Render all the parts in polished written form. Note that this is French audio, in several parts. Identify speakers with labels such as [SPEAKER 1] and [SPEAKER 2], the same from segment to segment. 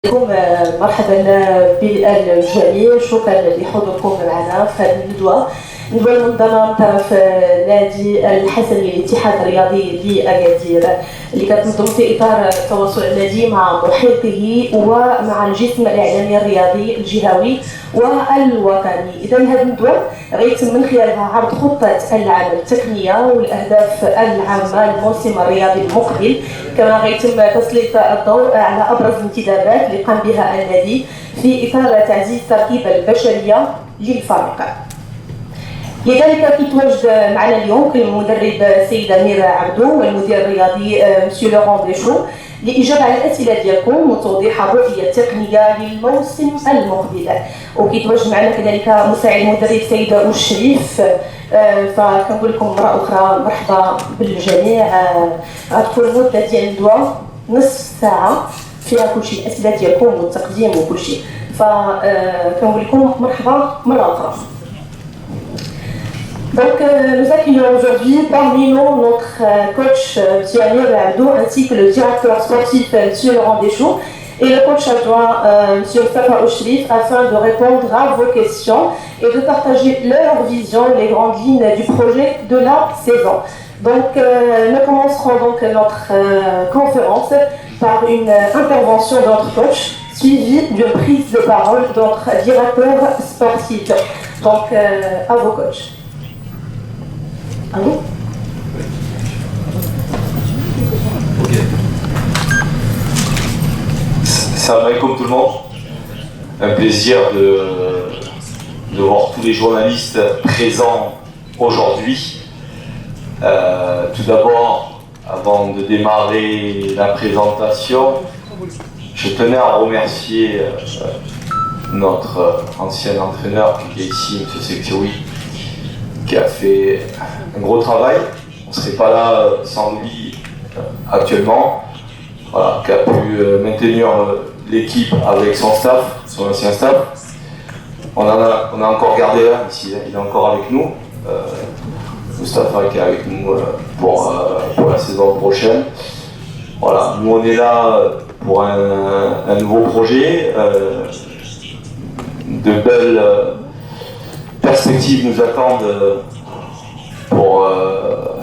[SPEAKER 1] بكم مرحبا بالجميع. شكرا لحضوركم معنا في هذه الندوة المنظمة من طرف نادي الحسني للاتحاد الرياضي لأكادير اللي كتنظم في إطار التواصل النادي مع محيطه ومع الجسم الإعلامي الرياضي الجهوي والوطني. إذا هذه الندوة غيتم من خلالها عرض خطة العمل التقنية والأهداف العامة للموسم الرياضي المقبل، كما غيتم تسليط الضوء على أبرز الانتدابات اللي قام بها النادي في إطار تعزيز التركيبة البشرية للفريق. لذلك كيتواجد معنا اليوم المدرب السيد امير عبدو والمدير الرياضي مسيو لورون ديشو للاجابه على الاسئله ديالكم وتوضيح الرؤيه التقنيه للموسم المقبل. وكيتواجد معنا كذلك مساعد المدرب سيد الشريف. فكنقول لكم مره اخرى مرحبا بالجميع. غتكون المده ديال الندوه نصف ساعه فيها كل شيء، الاسئله ديالكم والتقديم وكل شيء. فكنقول لكم مرحبا مره اخرى. Donc nous accueillons aujourd'hui parmi nous notre coach M. Amir Abdou ainsi que le directeur sportif M. Laurent Deschaux et le coach adjoint M. Safa Oshrif afin de répondre à vos questions et de partager leur vision et les grandes lignes du projet de la saison. Donc nous commencerons donc notre conférence par une intervention de notre coach suivie d'une prise de parole de notre directeur sportif. Donc à vos coachs. Allô?
[SPEAKER 2] Ok. Salam alaikum tout le monde. Un plaisir de voir tous les journalistes présents aujourd'hui. Tout d'abord, avant de démarrer la présentation, je tenais à remercier notre ancien entraîneur qui est ici, M. Sekioui, qui a fait un gros travail. On ne serait pas là sans lui actuellement. Voilà, qui a pu maintenir l'équipe avec son staff, son ancien staff. On a encore gardé un ici, il est encore avec nous. Moustapha qui est avec nous pour la saison prochaine. Voilà, nous on est là pour un nouveau projet. De belles perspectives nous attendent pour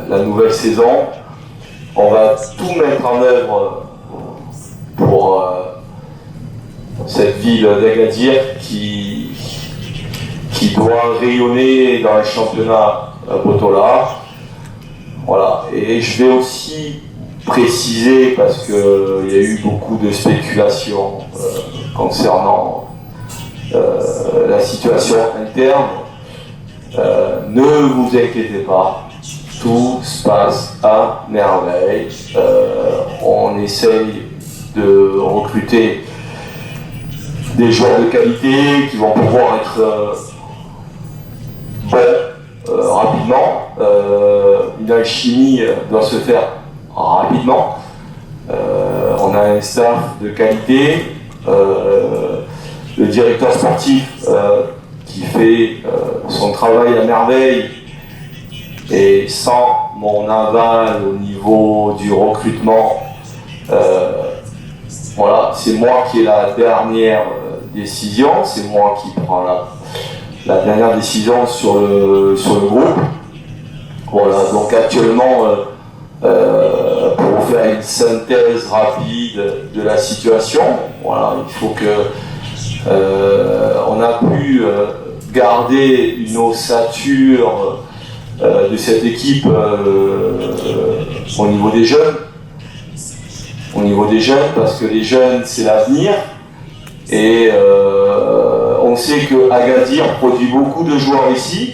[SPEAKER 2] la nouvelle saison. On va tout mettre en œuvre pour cette ville d'Agadir qui doit rayonner dans le championnat Botola. Voilà. Et je vais aussi préciser, parce qu'il y a eu beaucoup de spéculations concernant la situation interne. Ne vous inquiétez pas, tout se passe à merveille. On essaye de recruter des joueurs de qualité qui vont pouvoir être bons rapidement. Une alchimie doit se faire rapidement. On a un staff de qualité. Le directeur sportif qui fait son travail à merveille, et sans mon aval au niveau du recrutement, voilà, c'est moi qui ai la dernière décision, c'est moi qui prends la dernière décision sur le groupe. Voilà, donc actuellement, pour vous faire une synthèse rapide de la situation, voilà, il faut que on a pu garder une ossature de cette équipe au niveau des jeunes. Parce que les jeunes, c'est l'avenir. Et on sait que Agadir produit beaucoup de joueurs ici.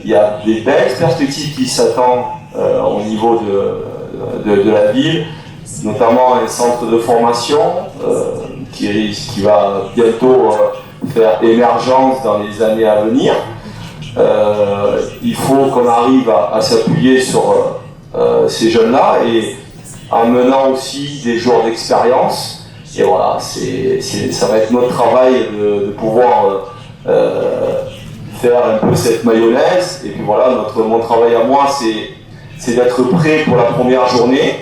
[SPEAKER 2] Il y a des belles perspectives qui s'attendent au niveau de la ville, notamment un centre de formation qui va bientôt faire émergence dans les années à venir. Il faut qu'on arrive à s'appuyer sur ces jeunes-là et en menant aussi des joueurs d'expérience. Et voilà, ça va être notre travail de pouvoir faire un peu cette mayonnaise. Et puis voilà, mon travail à moi, c'est d'être prêt pour la première journée,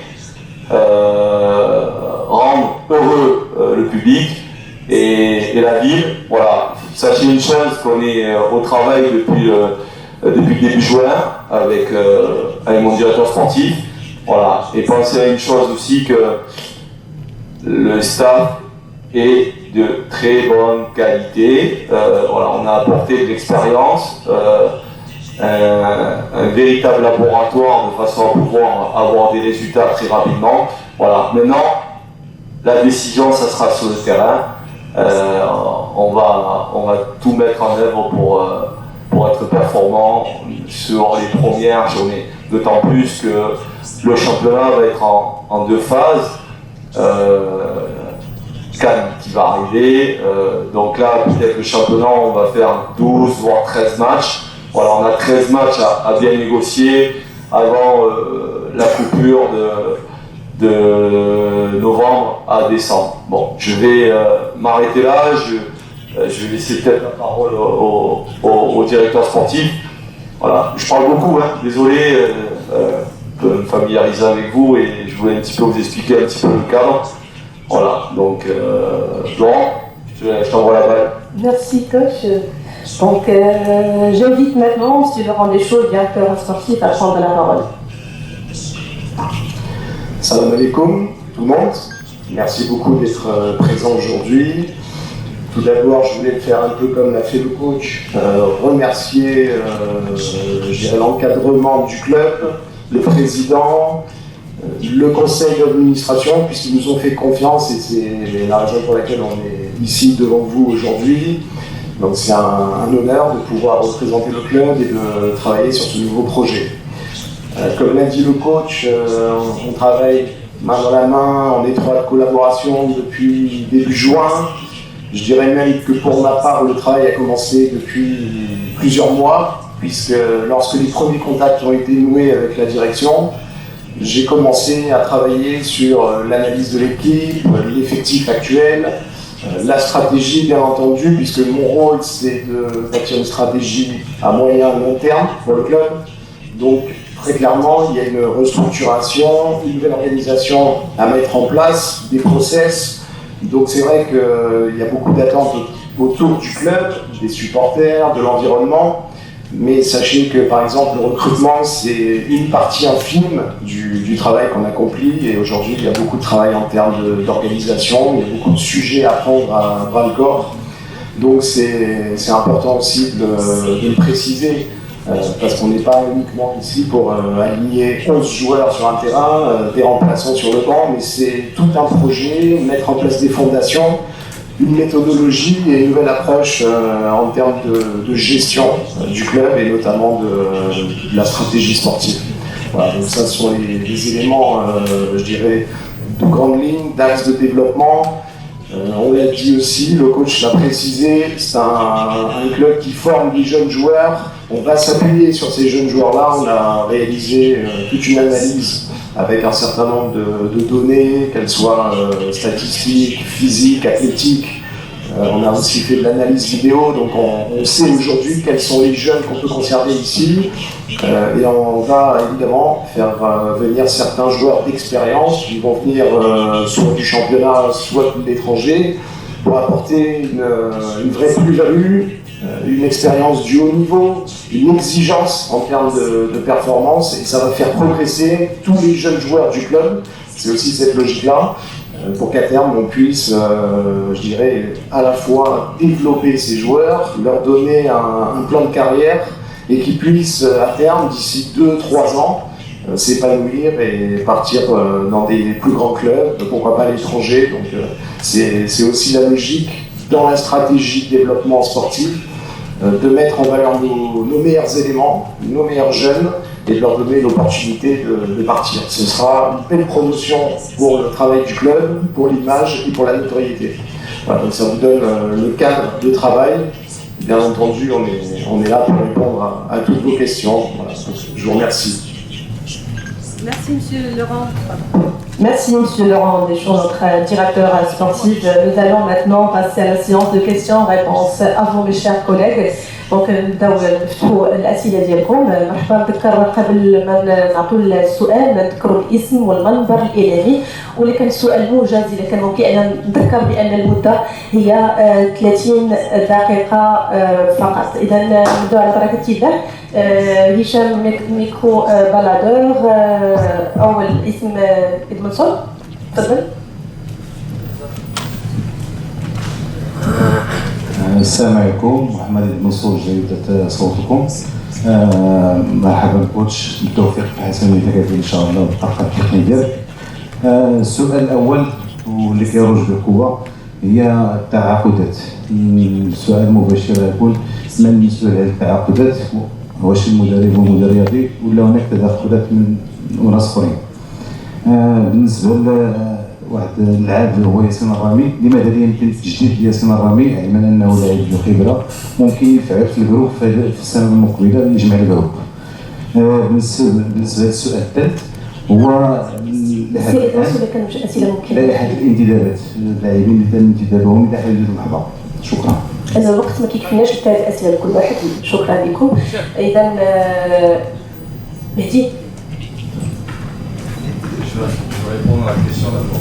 [SPEAKER 2] rendre heureux le public et la ville. Voilà, sachez une chose, qu'on est au travail depuis début juin avec mon directeur sportif. Voilà, et pensez à une chose aussi, que le staff est de très bonne qualité. Voilà, on a apporté de l'expérience, un véritable laboratoire de façon à pouvoir avoir des résultats très rapidement. Voilà, maintenant, la décision, ça sera sur le terrain. On va tout mettre en œuvre pour être performant sur les premières journées. D'autant plus que le championnat va être en deux phases. Cannes qui va arriver, donc là peut-être le championnat on va faire 12 voire 13 matchs. Voilà, on a 13 matchs à bien négocier avant la coupure de novembre à décembre. Bon, je vais m'arrêter là, je vais laisser peut-être la parole au directeur sportif. Voilà, je parle beaucoup, hein, désolé, je peux me familiariser avec vous et je voulais un petit peu vous expliquer un petit peu le cadre. Voilà, donc Laurent, je t'envoie la balle.
[SPEAKER 1] Merci coach. Donc j'invite maintenant M. Laurent Deschaux, directeur sportif, à prendre la parole.
[SPEAKER 3] Salam alaikum tout le monde, merci beaucoup d'être présent aujourd'hui. Tout d'abord, je voulais faire un peu comme l'a fait le coach, remercier l'encadrement du club, le président, le conseil d'administration, puisqu'ils nous ont fait confiance et c'est la raison pour laquelle on est ici devant vous aujourd'hui. Donc c'est un honneur de pouvoir représenter le club et de travailler sur ce nouveau projet. Comme l'a dit le coach, on travaille main dans la main, en étroite collaboration depuis début juin. Je dirais même que pour ma part, le travail a commencé depuis plusieurs mois, puisque lorsque les premiers contacts ont été noués avec la direction, j'ai commencé à travailler sur l'analyse de l'équipe, l'effectif actuel, la stratégie bien entendu, puisque mon rôle c'est de bâtir une stratégie à moyen et long terme pour le club. Donc très clairement, il y a une restructuration, une nouvelle organisation à mettre en place, des process. Donc c'est vrai qu'il y a beaucoup d'attentes autour du club, des supporters, de l'environnement. Mais sachez que par exemple le recrutement c'est une partie infime du travail qu'on accomplit et aujourd'hui il y a beaucoup de travail en termes d'organisation, il y a beaucoup de sujets à prendre à bras le corps. Donc c'est important aussi de le préciser parce qu'on n'est pas uniquement ici pour aligner 11 joueurs sur un terrain, des remplaçants sur le banc, mais c'est tout un projet, mettre en place des fondations, une méthodologie et une nouvelle approche en termes de gestion du club et notamment de la stratégie sportive. Voilà, donc ça ce sont les éléments, je dirais, de grandes lignes, d'axes de développement. On l'a dit aussi, le coach l'a précisé, c'est un club qui forme des jeunes joueurs. On va s'appuyer sur ces jeunes joueurs-là. On a réalisé toute une analyse avec un certain nombre de données, qu'elles soient statistiques, physiques, athlétiques. On a aussi fait de l'analyse vidéo, donc on sait aujourd'hui quels sont les jeunes qu'on peut conserver ici. Et on va évidemment faire venir certains joueurs d'expérience qui vont venir soit du championnat, soit de l'étranger, pour apporter une vraie plus-value, une expérience du haut niveau, une exigence en termes de performance, et ça va faire progresser tous les jeunes joueurs du club. C'est aussi cette logique-là, pour qu'à terme on puisse, je dirais, à la fois développer ces joueurs, leur donner un plan de carrière, et qu'ils puissent à terme, d'ici 2-3 ans, s'épanouir et partir dans des plus grands clubs, pourquoi pas à l'étranger. Donc c'est aussi la logique dans la stratégie de développement sportif, de mettre en valeur nos meilleurs éléments, nos meilleurs jeunes, et de leur donner l'opportunité de partir. Ce sera une belle promotion pour le travail du club, pour l'image et pour la notoriété. Voilà, donc ça vous donne le cadre de travail. Bien entendu, on est là pour répondre à toutes vos questions. Voilà, donc je vous remercie.
[SPEAKER 4] Merci Monsieur Laurent.
[SPEAKER 1] Merci Monsieur Laurent Deschaux, notre directeur sportif. Nous allons maintenant passer à la séance de questions-réponses. À vous mes chers collègues, دونك نبداو نفتحوا الاسئله ديالكم. مرحبا. نذكر قبل ما نعطوا السؤال نذكروا الاسم والمنبر الاعلامي، واللي كان السؤال موجز اذا كان ممكن ان نذكر بان المده هي 30 دقيقه فقط. اذا نبداو على بركه الله. هشام ميكرو بالادور. اول اسم ادمنسون، تفضل.
[SPEAKER 5] السلام عليكم، محمد بن منصور، جريدة صوتكم. مرحبا كوتش، بالتوفيق في حسن التكاتف ان شاء الله بالطاقه التقنيه ديالك. السؤال الاول واللي كيروج بقوه هي التعاقدات. السؤال المباشر يكون من المسؤول على التعاقدات؟ واش المدرب هو مدير رياضي ولا هناك تدخلات من ناس اخرين؟ بالنسبه واحد اللاعب هو ياسين الرامي، لماذا لا يمكن تجديد ياسين الرامي علما انه لاعب ذو خبره ممكن يفعل في الجروب في السنه المقبله يجمع الجروب؟ بالنسبه للسؤال الثالث هو لائحه الانتدابات، اللاعبين اللي تم انتدابهم الى حدود اللحظه. شكرا.
[SPEAKER 1] أنا الوقت ما كيكفيناش لثلاث أسئلة لكل واحد. شكرا لكم. إذا مهدي.
[SPEAKER 2] Je vais répondre à la question d'abord.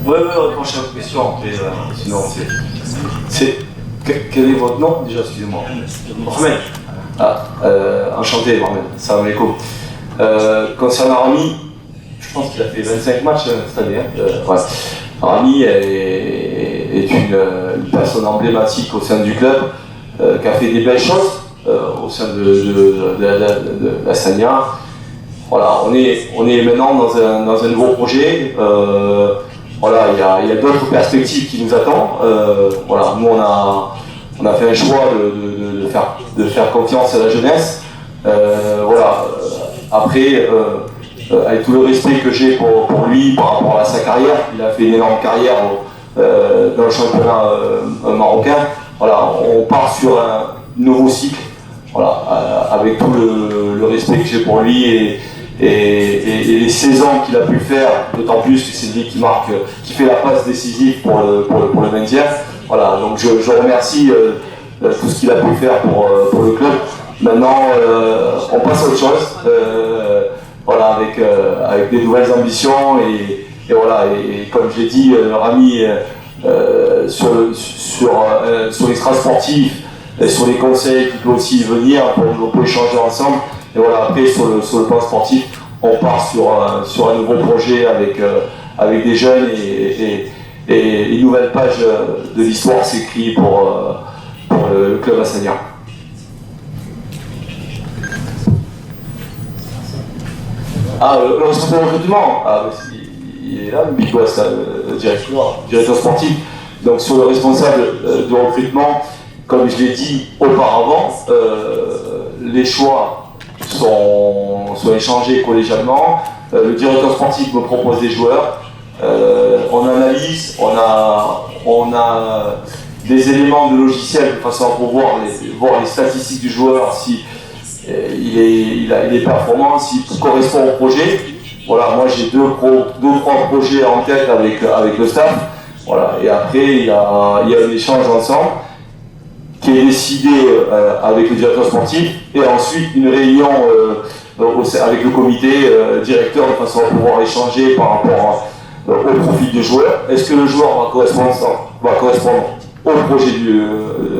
[SPEAKER 2] Oui, prochaine question. Sinon, c'est. Quel est votre nom déjà? Excusez-moi. Mohamed. Enchanté, Mohamed. Salam alaikum. Concernant Rami, je pense qu'il a fait 25 matchs cette année. Ouais. Rami est une personne emblématique au sein du club, qui a fait des belles choses. Au sein de la Sagna. Voilà, on est maintenant dans un nouveau projet. Voilà, il y a d'autres perspectives qui nous attendent. Voilà, nous on a fait un choix de faire confiance à la jeunesse. Voilà, après, avec tout le respect que j'ai pour lui par rapport à sa carrière, il a fait une énorme carrière dans le championnat marocain. Voilà, on part sur un nouveau cycle. Voilà, avec tout le respect que j'ai pour lui et les saisons qu'il a pu faire, d'autant plus que c'est lui qui fait la passe décisive pour le maintien. Voilà, donc je remercie tout ce qu'il a pu faire pour le club. Maintenant, on passe à autre chose. Voilà, avec des nouvelles ambitions et voilà, et comme je l'ai dit, Rami sur l'extra-sportif, et sur les conseils qui peut aussi venir on peut échanger ensemble. Et voilà, après sur le plan sportif, on part sur un nouveau projet avec des jeunes et une nouvelle page de l'histoire s'écrit pour le club Assania. Le responsable de recrutement, il est là, Bigo, le directeur sportif. Donc sur le responsable de recrutement, comme je l'ai dit auparavant, les choix sont échangés collégialement. Le directeur sportif me propose des joueurs. On analyse, on a des éléments de logiciel de façon à pouvoir voir les statistiques du joueur, si il est performant, s'il correspond au projet. Voilà, moi j'ai deux trois projets en tête avec le staff. Voilà, et après il y a un échange ensemble qui est décidé avec le directeur sportif et ensuite une réunion avec le comité directeur de façon à pouvoir échanger par rapport au profil du joueur. Est-ce que le joueur va correspondre au projet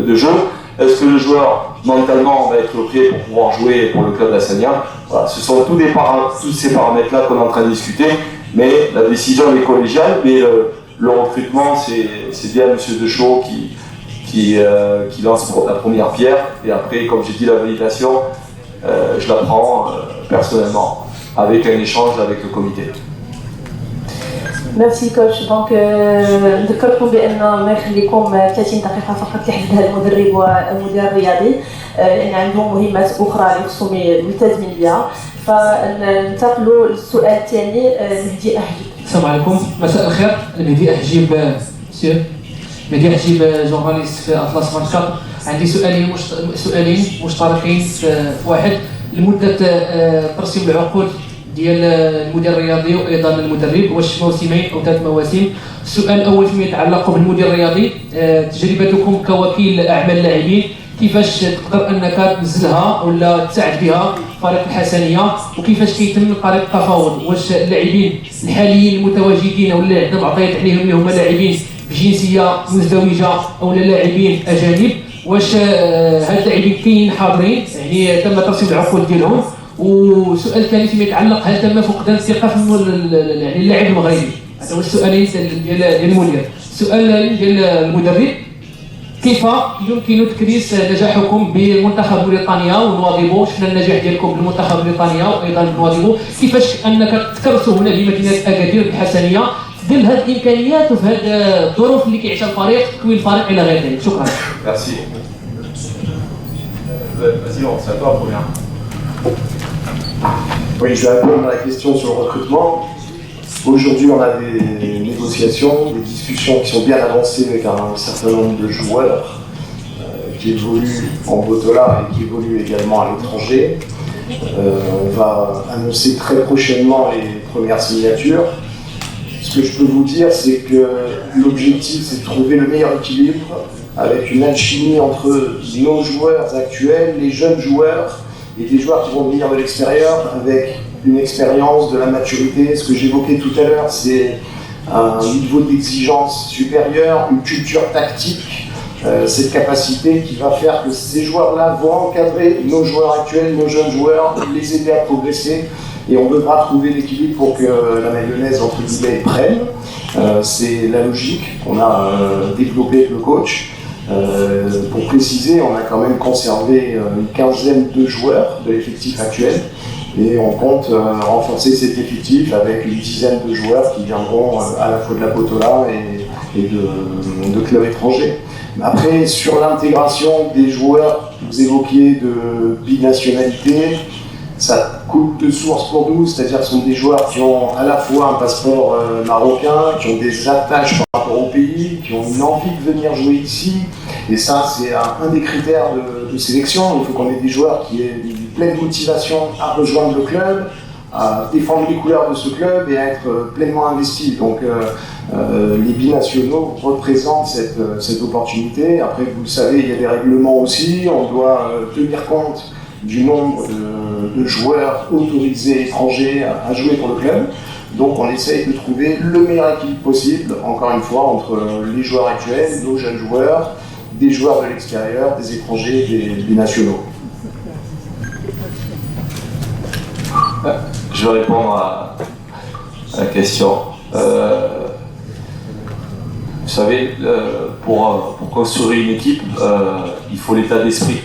[SPEAKER 2] de jeu? Est-ce que le joueur mentalement va être prêt pour pouvoir jouer pour le club d'Assania? Voilà, ce sont tous ces paramètres-là qu'on est en train de discuter, mais la décision est collégiale, mais le recrutement c'est bien M. Deschaux qui lance la première pierre, et après, comme j'ai dit, la validation, je la prends personnellement, avec un échange avec le comité.
[SPEAKER 1] ميرسي كوتش. دونك نذكركم بان ما يخليكم 30 دقيقه فقط لحدها المدرب والمدير الرياضي، لان عندهم مهمات اخرى اللي خصهم ملتزمين بها. فننتقلوا للسؤال الثاني. مهدي أحجيب.
[SPEAKER 6] السلام عليكم، مساء الخير. مهدي أحجيب مهدي أحجيب، جورناليست في أطلس 24. عندي سؤالين مشتركين في واحد. لمده ترسيم العقود ديال المدير الرياضي وايضا المدرب، واش موسمين او 3 مواسم؟ السؤال الاول فيما يتعلق بالمدير الرياضي، تجربتكم كوكيل اعمال اللاعبين كيفاش تقدر انك تنزلها ولا تساعد بها فريق الحسنيه، وكيفاش كيتم طريق التفاوض؟ واش اللاعبين الحاليين المتواجدين ولا اللي عندنا معطيات عليهم اللي هما لاعبين بجنسيه مزدوجه او لاعبين اجانب؟ واش هاد اللاعبين كاينين حاضرين يعني تم ترسيم العقود ديالهم؟ وسؤال ثاني فيما يتعلق هل تم فقدان الثقه في يعني اللاعب المغربي؟ هذا هو السؤالين ديال المدير. السؤال ديال المدرب، كيف يمكن تكريس نجاحكم بمنتخب بريطانيا ونواظبو؟ شفنا النجاح ديالكم بالمنتخب بريطانيا وايضا بنواظبو، كيفاش انك تكرسوا هنا بمدينه اكادير بالحسنيه في ظل هذه الامكانيات وفي هذه الظروف اللي كيعيشها الفريق، تكوين الفريق الى غير ذلك؟ شكرا.
[SPEAKER 2] Merci. Vas-y, c'est à toi la première.
[SPEAKER 3] Oui, je vais répondre à la question sur le recrutement. Aujourd'hui, on a des négociations, des discussions qui sont bien avancées avec un certain nombre de joueurs qui évoluent en Botola et qui évoluent également à l'étranger. On va annoncer très prochainement les premières signatures. Ce que je peux vous dire, c'est que l'objectif, c'est de trouver le meilleur équilibre avec une alchimie entre nos joueurs actuels, les jeunes joueurs et des joueurs qui vont venir de l'extérieur avec une expérience, de la maturité. Ce que j'évoquais tout à l'heure, c'est un niveau d'exigence supérieur, une culture tactique, cette capacité qui va faire que ces joueurs-là vont encadrer nos joueurs actuels, nos jeunes joueurs, les aider à progresser. Et on devra trouver l'équilibre pour que la mayonnaise, entre guillemets, prenne. C'est la logique qu'on a développée avec le coach. Pour préciser, on a quand même conservé une quinzaine de joueurs de l'effectif actuel. Et on compte renforcer cet effectif avec une dizaine de joueurs qui viendront à la fois de la Botola et de clubs étrangers. Mais après, sur l'intégration des joueurs que vous évoquiez de binationalité, ça coule de source pour nous, c'est-à-dire que ce sont des joueurs qui ont à la fois un passeport marocain, qui ont des attaches par rapport au pays, qui ont une envie de venir jouer ici. Et ça, c'est un des critères de sélection. Il faut qu'on ait des joueurs qui aient une pleine motivation à rejoindre le club, à défendre les couleurs de ce club et à être pleinement investis. Donc les binationaux représentent cette opportunité. Après, vous le savez, il y a des règlements aussi. On doit tenir compte du nombre de joueurs autorisés étrangers à jouer pour le club. Donc on essaye de trouver le meilleur équilibre possible, encore une fois, entre les joueurs actuels, nos jeunes joueurs, des joueurs de l'extérieur, des étrangers, des nationaux.
[SPEAKER 2] Je vais répondre à la question. Vous savez, pour construire une équipe, il faut l'état d'esprit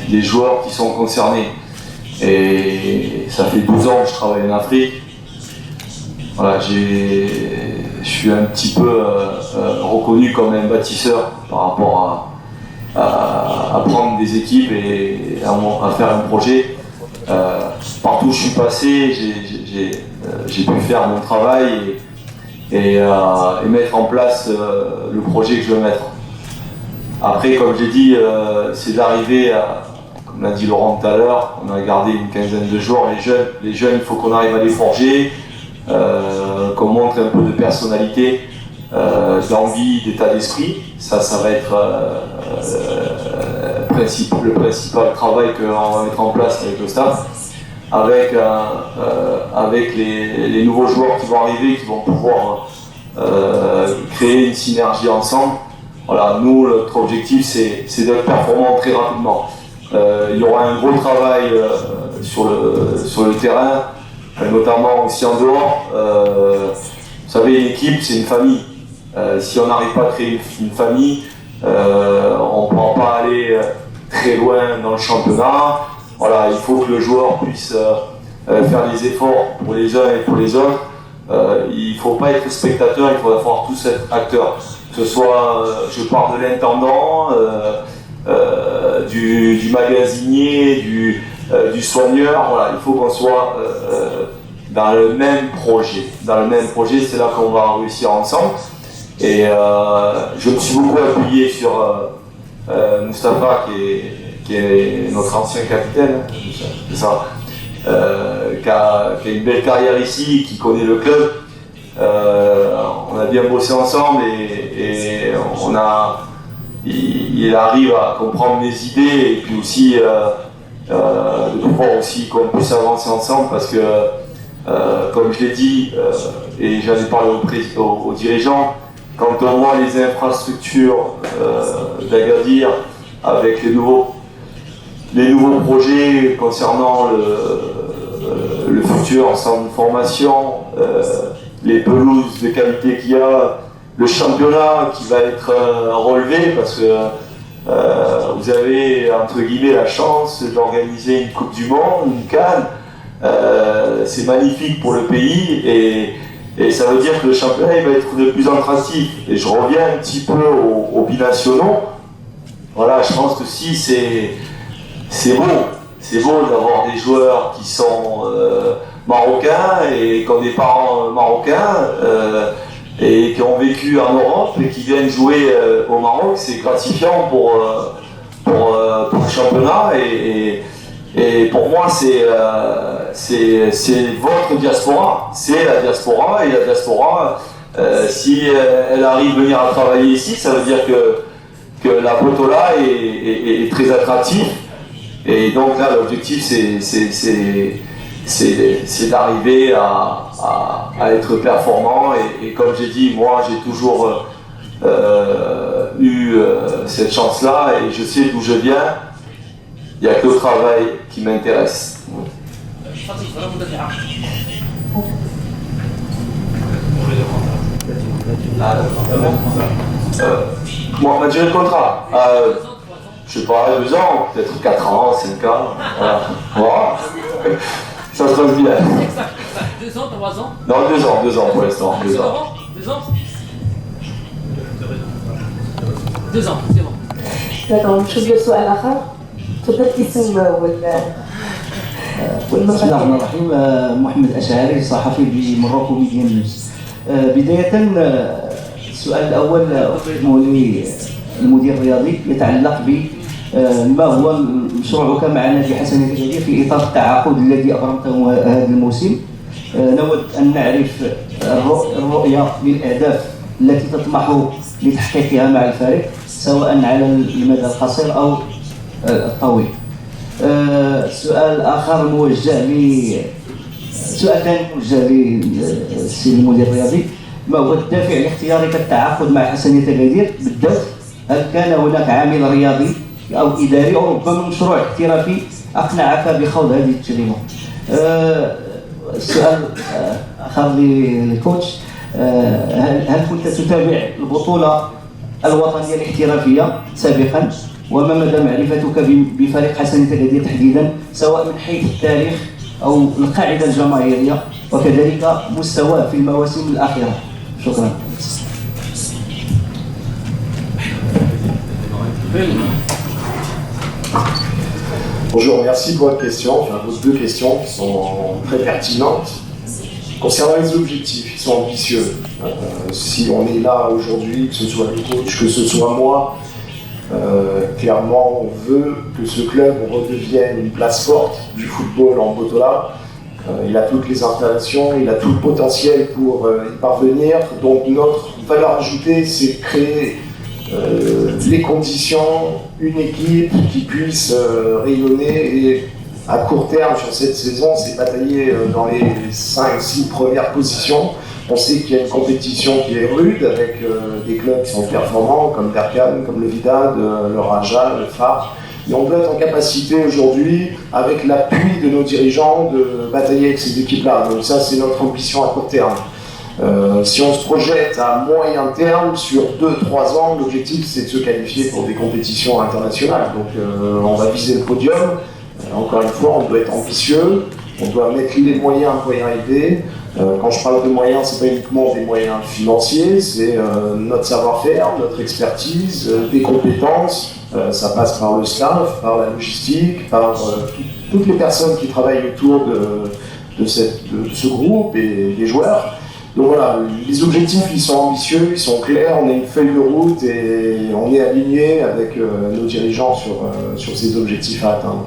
[SPEAKER 2] des joueurs qui sont concernés. Et ça fait 12 ans que je travaille en Afrique. Voilà, je suis un petit peu reconnu comme un bâtisseur par rapport à prendre des équipes et à faire un projet. Partout où je suis passé, j'ai pu faire mon travail et mettre en place le projet que je veux mettre. Après, comme j'ai dit, c'est d'arriver à, comme l'a dit Laurent tout à l'heure, on a gardé une quinzaine de joueurs. Les jeunes, il faut qu'on arrive à les forger, qu'on montre un peu de personnalité, d'envie, d'état d'esprit. Ça va être le principal travail qu'on va mettre en place avec le staff, avec les nouveaux joueurs qui vont arriver, qui vont pouvoir créer une synergie ensemble. Voilà, nous, notre objectif, c'est d'être performant très rapidement. Il y aura un gros travail sur le terrain, notamment aussi en dehors. Vous savez, une équipe, c'est une famille. Si on n'arrive pas à créer une famille, on ne pourra pas aller très loin dans le championnat. Voilà, il faut que le joueur puisse faire des efforts pour les uns et pour les autres. Il ne faut pas être spectateur, il faut avoir tous être acteurs. Que ce soit, je parle de l'intendant, du magasinier, du soigneur, voilà, il faut qu'on soit dans le même projet. Dans le même projet, c'est là qu'on va réussir ensemble. Et je me suis beaucoup appuyé sur Moustapha, qui est notre ancien capitaine, c'est ça, qui a une belle carrière ici, qui connaît le club. On a bien bossé ensemble et il arrive à comprendre mes idées et puis aussi de pouvoir aussi qu'on puisse avancer ensemble parce que comme je l'ai dit et j'en ai parlé aux dirigeants, quand on voit les infrastructures d'Agadir avec les nouveaux projets concernant le futur centre de formation, les pelouses de qualité qu'il y a, le championnat qui va être relevé parce que vous avez entre guillemets la chance d'organiser une Coupe du Monde, une CAN. C'est magnifique pour le pays et ça veut dire que le championnat il va être de plus attractif. Et je reviens un petit peu aux binationaux. Voilà, je pense que si c'est beau d'avoir des joueurs qui sont marocains et qui ont des parents marocains et qui ont vécu en Europe et qui viennent jouer au Maroc. C'est gratifiant pour le championnat et pour moi c'est votre diaspora, c'est la diaspora et la diaspora si elle arrive à venir à travailler ici, ça veut dire que la Botola est très attractive et donc là l'objectif c'est d'arriver à être performant et comme j'ai dit, moi j'ai toujours eu cette chance-là et je sais d'où je viens. Il n'y a que le travail qui m'intéresse. Moi, ma durée de contrat, je sais pas, 2 ans, peut-être 4 ans, 5 ans. Voilà. Ça se passe bien.
[SPEAKER 6] 2 ans, 3 ans?
[SPEAKER 2] Non, 2 ans pour l'instant. 2 ans.
[SPEAKER 6] 2 ans? 2 ans, c'est bon.
[SPEAKER 1] D'accord, نشوف السؤال الآخر. تفضل الاسم
[SPEAKER 7] بسم الله الرحمن الرحيم. محمد أشعري صحفي بمروكو ميديا نيوز. بداية السؤال الأول أقدمه للمدير الرياضي يتعلق ب ما هو مشروعك مع نادي حسنية أكادير في إطار التعاقد الذي أبرمته هذا الموسم. نود أن نعرف الرؤية للأهداف التي تطمح لتحقيقها مع الفريق سواء على المدى القصير أو الطويل. سؤال آخر سؤال ثاني موجه للسيد المدير الرياضي. ما هو الدافع لاختيارك التعاقد مع حسنية أكادير بالذات؟ هل كان هناك عامل رياضي أو إداري أو ربما مشروع احترافي أقنعك بخوض هذه التجربة؟ السؤال آخر للكوتش. هل كنت تتابع البطولة الوطنية الاحترافية سابقا؟ وما مدى معرفتك بفريق حسنية أكادير تحديدا سواء من حيث التاريخ أو القاعدة الجماهيرية وكذلك مستواه في المواسم الأخيرة؟ شكرا.
[SPEAKER 3] Bonjour, merci pour votre question, enfin vos 2 questions qui sont très pertinentes. Concernant les objectifs, ils sont ambitieux. Si on est là aujourd'hui, que ce soit le coach, que ce soit moi, clairement on veut que ce club redevienne une place forte du football en Botola. Il a toutes les installations, il a tout le potentiel pour y parvenir. Donc notre valeur ajoutée, c'est de créer les conditions, une équipe qui puisse rayonner et à court terme sur cette saison, c'est batailler dans les 5-6 premières positions. On sait qu'il y a une compétition qui est rude avec des clubs qui sont performants comme Berkane, comme le Wydad, le Raja, le Phare. Et on doit être en capacité aujourd'hui, avec l'appui de nos dirigeants, de batailler avec ces équipes-là. Donc ça, c'est notre ambition à court terme. Si on se projette à moyen terme, sur 2-3 ans, l'objectif c'est de se qualifier pour des compétitions internationales. Donc on va viser le podium. Encore une fois, on doit être ambitieux, on doit mettre les moyens pour y arriver. Quand je parle de moyens, c'est pas uniquement des moyens financiers, c'est notre savoir-faire, notre expertise, des compétences. Ça passe par le staff, par la logistique, par toutes les personnes qui travaillent autour de ce groupe et des joueurs. Donc voilà, les objectifs ils sont ambitieux, ils sont clairs, on a une feuille de route et on est aligné avec nos dirigeants sur ces objectifs à atteindre.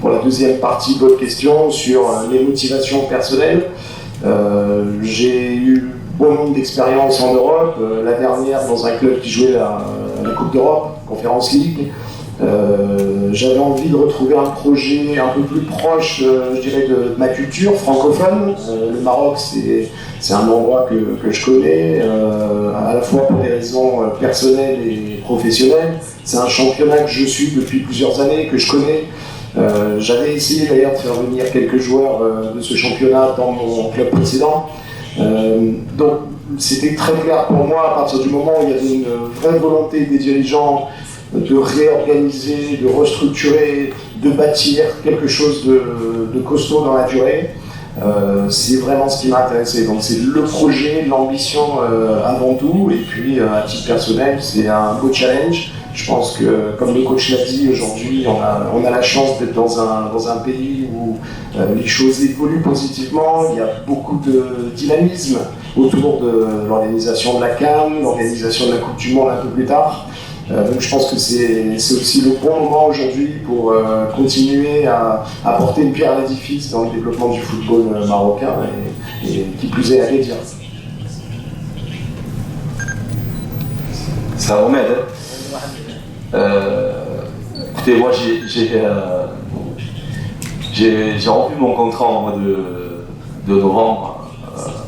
[SPEAKER 3] pour la deuxième partie de votre question sur les motivations personnelles. J'ai eu bon nombre d'expériences en Europe, la dernière dans un club qui jouait la Coupe d'Europe, Conference League. J'avais envie de retrouver un projet un peu plus proche, je dirais, de ma culture francophone. Le Maroc, c'est un endroit que je connais, à la fois pour des raisons personnelles et professionnelles. C'est un championnat que je suis depuis plusieurs années, que je connais. J'avais essayé d'ailleurs de faire venir quelques joueurs de ce championnat dans mon club précédent. Donc c'était très clair pour moi, à partir du moment où il y avait une vraie volonté des dirigeants de réorganiser, de restructurer, de bâtir quelque chose de costaud dans la durée. C'est vraiment ce qui m'a intéressé. Donc c'est le projet, l'ambition avant tout, et puis à titre personnel, c'est un beau challenge. Je pense que, comme le coach l'a dit, aujourd'hui, on a la chance d'être dans un pays où les choses évoluent positivement. Il y a beaucoup de dynamisme autour de l'organisation de la CAN, l'organisation de la Coupe du Monde un peu plus tard. Donc je pense que c'est aussi le bon moment aujourd'hui pour continuer à apporter une pierre à l'édifice dans le développement du football marocain et qui plus est à Agadir.
[SPEAKER 2] Ça remède. Écoutez, moi j'ai rempli mon contrat au mois de novembre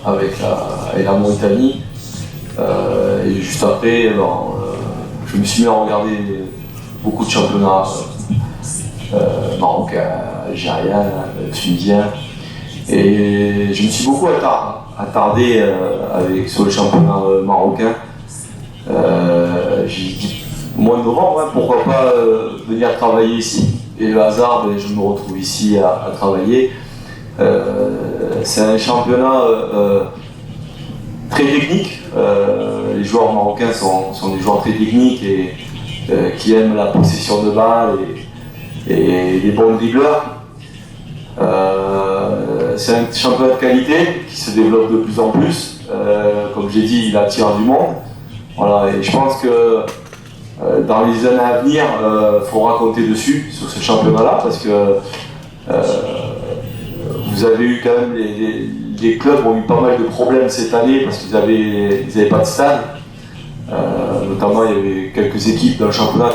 [SPEAKER 2] avec la Mauritanie. Et juste après, je me suis mis à regarder beaucoup de championnats marocains, algériens, tunisiens. Et je me suis beaucoup attardé sur le championnat marocain. J'ai dit, au mois de novembre, pourquoi pas venir travailler ici. Et le hasard, je me retrouve ici à travailler. C'est un championnat très technique. Les joueurs marocains sont des joueurs très techniques et qui aiment la possession de balle et des bons dribbleurs. C'est un championnat de qualité qui se développe de plus en plus. Comme j'ai dit, il attire du monde. Voilà, et je pense que dans les années à venir, il faudra compter dessus, sur ce championnat-là, parce que vous avez eu quand même les clubs ont eu pas mal de problèmes cette année parce qu'ils n'avaient pas de stade. Notamment, il y avait quelques équipes dans le championnat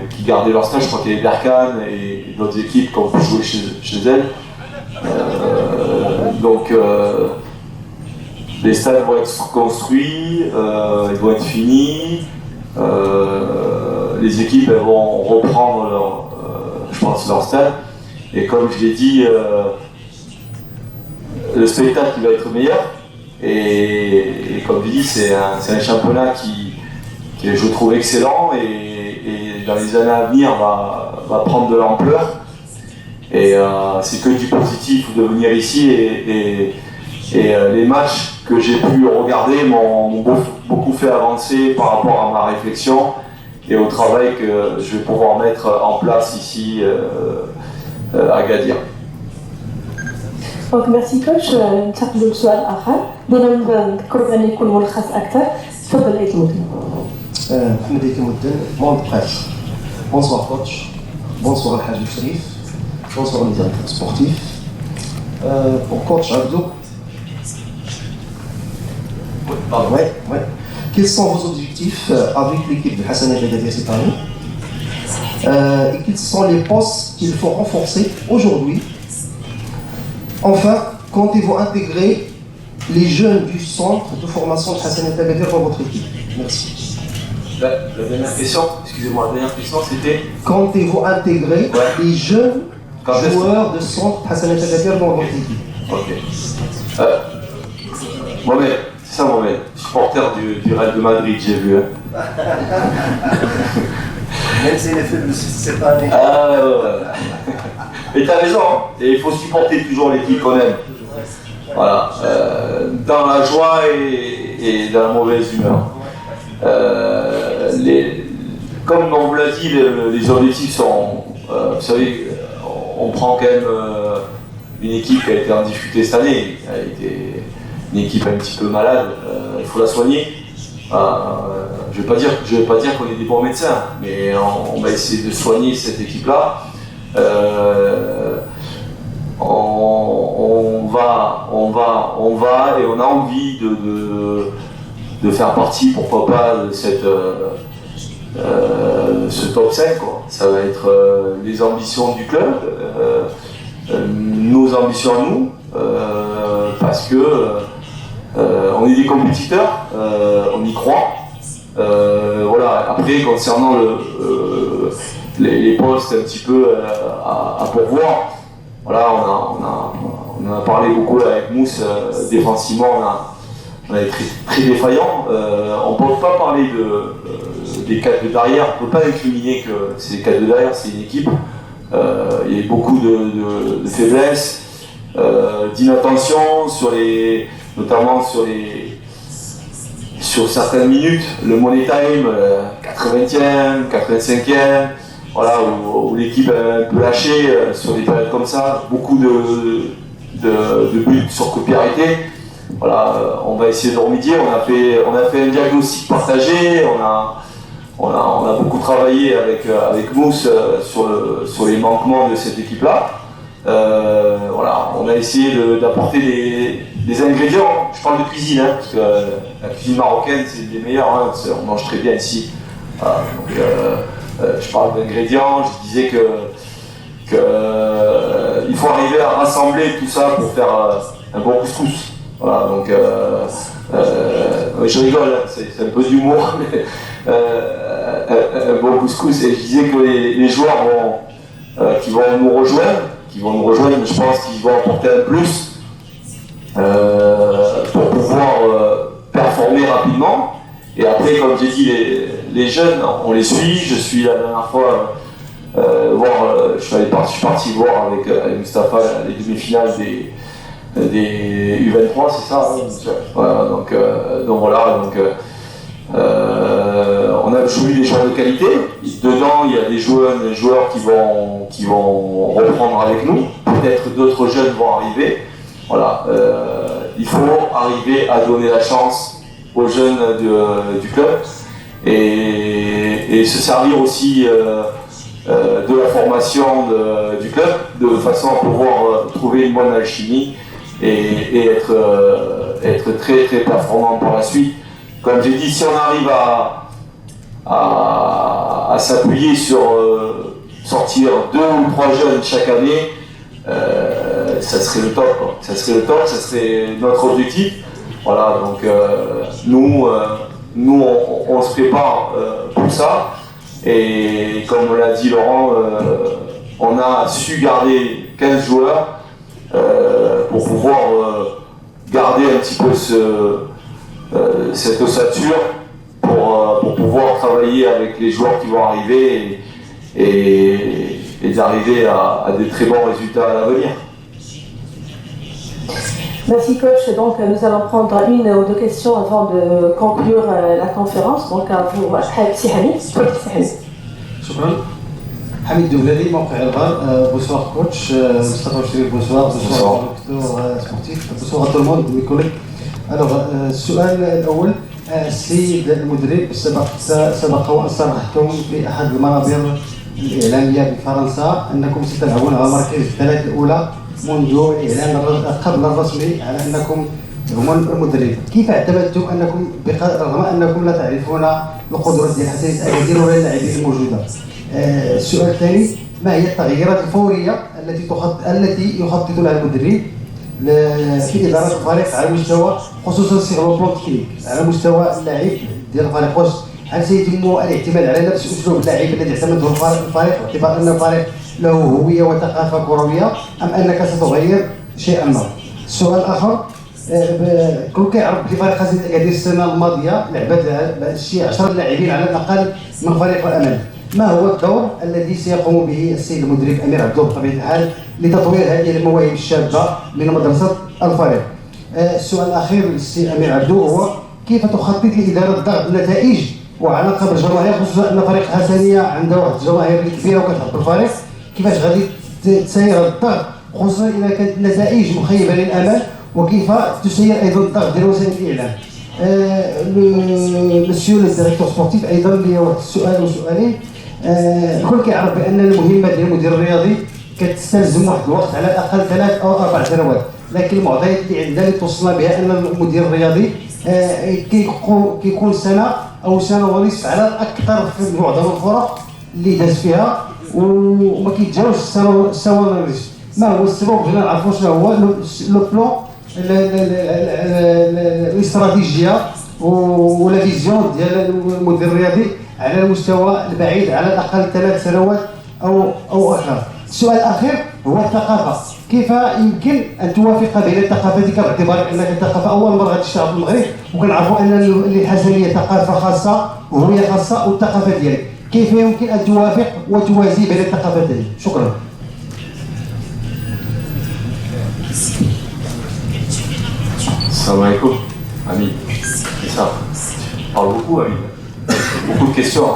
[SPEAKER 2] qui gardaient leur stade. Je crois qu'il y avait Berkane et d'autres équipes qui ont pu jouer chez elles. Donc, les stades vont être construits, ils vont être finis. Les équipes elles vont reprendre leur stade. Et comme je l'ai dit, le spectacle va être meilleur. Et comme je dis, c'est un championnat qui je trouve excellent et dans les années à venir va prendre de l'ampleur. Et c'est que du positif de venir ici et les matchs que j'ai pu regarder m'ont beaucoup fait avancer par rapport à ma réflexion et au travail que je vais pouvoir mettre en place ici à Agadir.
[SPEAKER 1] دونك ميرسي كوتش. ننتقلوا لسؤال اخر دون نذكروا بان يكون ملخص اكثر. تفضل ايت مدن.
[SPEAKER 8] محمد ايت مدن موند بريس. بونسوار كوتش. بونسوار الحاج الشريف. بونسوار لي ديريكتور سبورتيف. Pour coach Abdou. Ouais. Quels sont vos objectifs avec l'équipe de Hassan El Agadir cette année et quels sont les postes qu'il faut renforcer aujourd'hui? Enfin, comptez-vous intégrer les jeunes du centre de formation de Hassan El Agadir dans votre équipe? Merci.
[SPEAKER 2] La dernière question, excusez-moi, la dernière question c'était
[SPEAKER 8] comptez-vous intégrer les jeunes joueurs de centre Hassan El Agadir dans votre équipe?
[SPEAKER 2] Ok. Mohamed, c'est ça Mohamed, supporter du Real de Madrid, j'ai vu. Hein.
[SPEAKER 8] Même si les films, c'est pas des...
[SPEAKER 2] Ah ouais. Et t'as raison, et il faut supporter toujours l'équipe qu'on aime. Voilà, dans la joie et dans la mauvaise humeur. Comme on vous l'a dit, les objectifs sont, vous savez, on prend quand même une équipe qui a été en difficulté cette année, elle a été une équipe un petit peu malade, il faut la soigner. Je ne vais pas dire qu'on est des bons médecins, mais on va essayer de soigner cette équipe-là. on va et on a envie de faire partie, pourquoi pas, de ce top 5, quoi. Ça va être les ambitions du club, nos ambitions à nous, parce que on est des compétiteurs, on y croit. Voilà. Après, concernant les postes un petit peu à pourvoir, voilà, on en a parlé beaucoup là, avec Mousse. Défensivement, on est très défaillant. On ne peut pas parler des 4 de derrière, on ne peut pas incriminer que c'est les 4 de derrière, c'est une équipe. Il y a beaucoup de faiblesses, d'inattention, notamment sur certaines minutes, le money time, 80e, 85e, voilà, où l'équipe est un peu lâchée sur des périodes comme ça, beaucoup de buts sur coup de pied arrêté. Voilà, on va essayer de remédier. On a fait un diagnostic partagé, on a beaucoup travaillé avec Mousse sur les manquements de cette équipe-là. Voilà, on a essayé d'apporter des ingrédients. Je parle de cuisine, hein, parce que la cuisine marocaine, c'est des meilleurs, hein, on mange très bien ici. Voilà, donc, je parle d'ingrédients, je disais que il faut arriver à rassembler tout ça pour faire un bon couscous. Voilà, donc je rigole, hein, c'est un peu d'humour, mais un bon couscous. Et je disais que les joueurs qui vont nous rejoindre, je pense qu'ils vont apporter un plus pour pouvoir performer rapidement. Et après, comme j'ai dit, les jeunes, on les suit. Je suis la dernière fois je suis parti voir avec Mustapha les demi-finales des U23, c'est ça, hein, voilà, donc voilà, on a choisi des joueurs de qualité. Dedans, il y a des joueurs qui vont reprendre avec nous. Peut-être d'autres jeunes vont arriver. Voilà, il faut arriver à donner la chance aux jeunes du club et se servir aussi de la formation du club de façon à pouvoir trouver une bonne alchimie et être très très performant par la suite. Comme j'ai dit, si on arrive à s'appuyer sur sortir 2 ou 3 jeunes chaque année, ça serait le top, quoi. Ça serait notre objectif. Voilà, donc nous on se prépare pour ça. Et comme l'a dit Laurent, on a su garder 15 joueurs pour pouvoir garder un petit peu cette ossature pour pouvoir travailler avec les joueurs qui vont arriver et d'arriver à des très bons résultats à l'avenir.
[SPEAKER 1] Merci coach. Donc nous allons prendre 1 ou 2 questions avant de conclure la conférence. Donc à vous, Hamid.
[SPEAKER 5] شكرا. حميد دوبلالي موقع الغار. بونسوار كوتش مصطفى بشري. بونسوار دكتور سبورتيف. بونسوار tout le monde mes collègues. Alors السؤال الأول السيد المدرب سبق وأن صرحتم في أحد المنابر الإعلامية بفرنسا أنكم ستلعبون على مركز الثلاث الأولى منذ الإعلان قبل الرسمي على أنكم هم المدرب. كيف اعتمدتم أنكم رغم أنكم لا تعرفون القدرات ديال حسن أكادير ولا اللاعبين الموجودة؟ السؤال الثاني، ما هي التغييرات الفورية التي يخطط لها المدرب في إدارة الفريق على مستوى خصوصا سيغلو بلون تكنيك على مستوى اللاعب ديال الفريق؟ واش هل سيتم الاعتماد على نفس أسلوب اللاعب الذي اعتمده الفريق باعتبار أن الفريق له هوية وثقافة كروية أم أنك ستغير شيئا ما؟ السؤال الآخر، كل كيعرف بلي فريق حسن أكادير السنة الماضية لعبت شي 10 لاعبين على الأقل من فريق الأمل. ما هو الدور الذي سيقوم به السيد المدرب أمير عبدو بطبيعة الحال لتطوير هذه المواهب الشابة من مدرسة الفريق؟ السؤال الأخير للسي أمير عبدو هو كيف تخطط لإدارة ضغط النتائج وعلاقة بالجماهير، خصوصا أن فريق الحسنية عنده واحد الجماهير كبيرة وكتحب الفريق؟ كيفاش غادي تسير الضغط خصوصا إذا كانت النتائج مخيبة للأمل، وكيف تسير أيضا الضغط ديال وسائل الإعلام؟ مسيو لو ديريكتور سبورتيف أيضا لي واحد السؤال وسؤالين. الكل كيعرف بأن المهمة ديال المدير الرياضي كتستلزم واحد الوقت على الأقل 3 أو 4 سنوات.
[SPEAKER 9] لكن المعطيات اللي عندنا اللي توصلنا بها ان المدير الرياضي كيكون سنه او سنه ونصف على اكثر في معظم الفرق اللي داز فيها وما كيتجاوزش السنه ونصف. ما هو السبب؟ بغينا نعرفوا شنو هو لو بلون الاستراتيجيه ولا فيزيون ديال المدير الرياضي على المستوى البعيد على الاقل 3 سنوات او اكثر. السؤال الاخير هو الثقافه، كيف يمكن ان توافق بين ثقافتك باعتبار انك الثقافه اول مره غتشتغل في المغرب وكنعرفوا ان الحسنيه ثقافه خاصه وهويه خاصه والثقافه ديالك، كيف يمكن ان توافق وتوازي بين الثقافتين؟ شكرا.
[SPEAKER 2] Salam alaikum, Ami. C'est ça. Je parle beaucoup, Ami. Beaucoup de questions.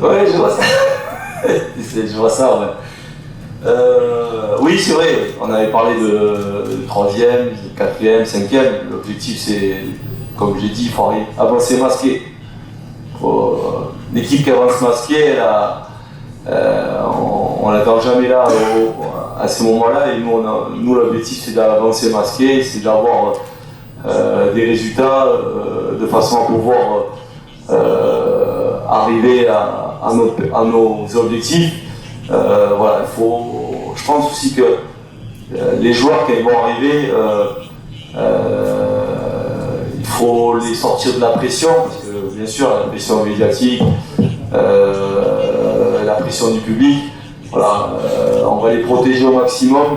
[SPEAKER 2] Ouais, je vois ça. Je vois ça, ouais. Oui, c'est vrai, on avait parlé de 3e, 4e, 5e. L'objectif, c'est, comme j'ai dit, il faut avancer masqué. L'équipe qui avance masquée, on n'attend jamais là à ce moment-là. Et nous l'objectif, c'est d'avancer masqué, c'est d'avoir des résultats de façon à pouvoir arriver à nos objectifs. Voilà, je pense aussi que les joueurs qui vont arriver, il faut les sortir de la pression, parce que bien sûr la pression médiatique, la pression du public, voilà, on va les protéger au maximum,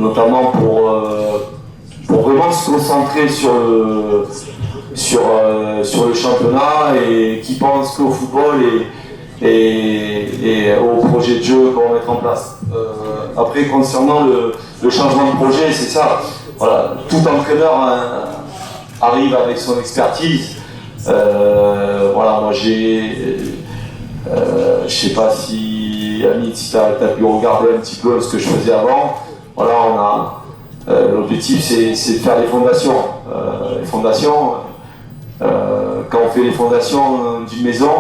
[SPEAKER 2] notamment pour vraiment se concentrer sur le championnat et qui pensent qu'au football et au projet de jeu qu'on va mettre en place. Après, concernant le changement de projet, c'est ça. Voilà, tout entraîneur arrive avec son expertise. Voilà, moi je sais pas si Amit, si tu as pu regarder un petit peu ce que je faisais avant. Voilà, l'objectif c'est de faire les fondations. Quand on fait les fondations d'une maison,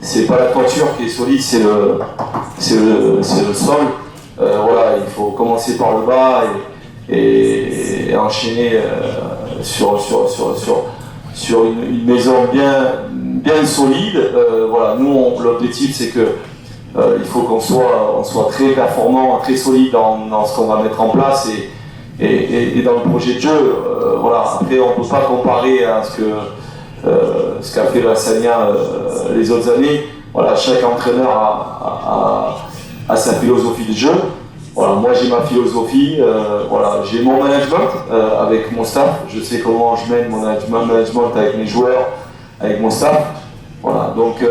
[SPEAKER 2] c'est pas la toiture qui est solide, c'est le sol. Voilà, il faut commencer par le bas et enchaîner sur une maison bien solide. Voilà, nous l'objectif c'est que il faut qu'on soit très performant, très solide dans ce qu'on va mettre en place et dans le projet de jeu. Voilà, après on ne peut pas comparer à ce qu'a fait la Sania les autres années. Voilà, chaque entraîneur a sa philosophie de jeu. Voilà, moi j'ai ma philosophie, voilà, j'ai mon management avec mon staff, je sais comment je mène mon management avec mes joueurs, avec mon staff. Voilà, donc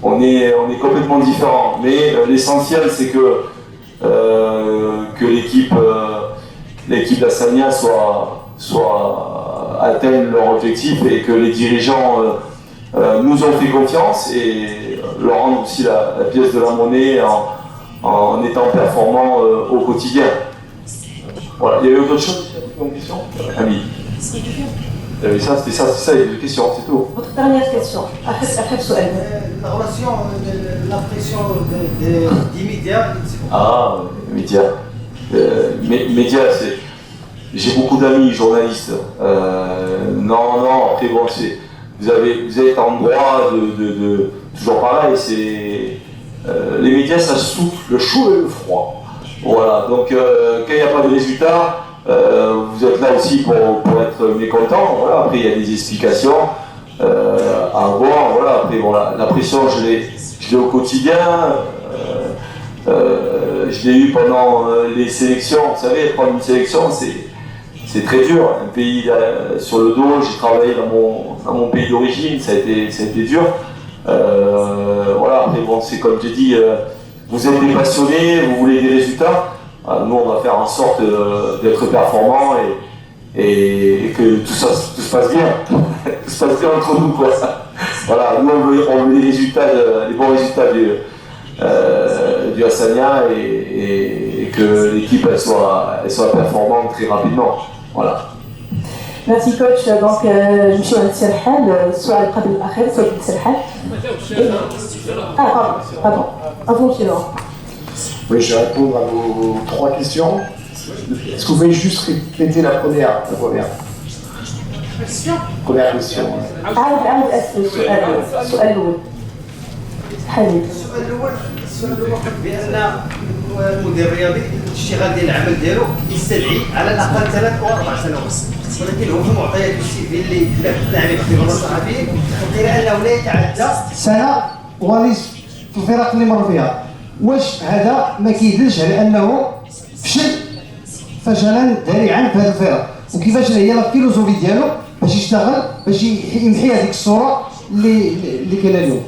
[SPEAKER 2] on est complètement différents. Mais l'essentiel c'est que l'équipe d'Assania soit atteigne leur objectif et que les dirigeants nous ont fait confiance et leur rendent aussi la pièce de la monnaie en étant performant au quotidien. Voilà, il y avait autre chose comme question, Ami. Il y avait ça, c'était ça, il y avait deux questions, c'est tout.
[SPEAKER 1] Votre dernière question, après سؤال.
[SPEAKER 10] La relation de la pression des médias.
[SPEAKER 2] Ah, les médias. Médias, c'est. J'ai beaucoup d'amis journalistes. Non, après bon, vous êtes en droit de toujours pareil, c'est. Les médias, ça souffle le chaud et le froid. Voilà, donc quand il n'y a pas de résultat, vous êtes là aussi pour être mécontent. Voilà, après, il y a des explications à avoir. Voilà, après, bon, la pression, je l'ai au quotidien. Je l'ai eu pendant les sélections. Vous savez, prendre une sélection, c'est très dur. Un pays sur le dos, j'ai travaillé dans mon pays d'origine, ça a été dur. Voilà, après bon, c'est comme j'ai dit, vous êtes des passionnés, vous voulez des résultats. Nous, on va faire en sorte d'être performants et que tout se passe bien. Tout se passe bien entre nous, quoi. Voilà, nous on veut les résultats, les bons résultats du Hassania et que l'équipe elle soit performante très rapidement. Voilà.
[SPEAKER 1] Merci coach. Donc نمشيو على السرحال السؤال قبل الأخير سؤال السرحال. pardon. Avant
[SPEAKER 3] Oui, je vais répondre à vos 3 questions. Est-ce que vous pouvez juste répéter la première Première question.
[SPEAKER 1] عاود أسأل السؤال الأول. حميد.
[SPEAKER 10] السؤال الأول بأن المدير الرياضي الاشتغال ديال العمل ديالو يستدعي على الأقل 3 أو 4 سنوات، ولكن هو في معطيات السي في اللي كتبنا عليه في اختبارات الصحفيين وقيل أنه لا يتعدى
[SPEAKER 9] سنه ونصف في الفرق اللي مر فيها. واش هذا ما كيدلش على انه فشل فشلا ذريعا في هذه الفرق، وكيفاش هي الفيلوزوفي ديالو باش يشتغل باش يمحي هذيك الصوره اللي كاينه اليوم؟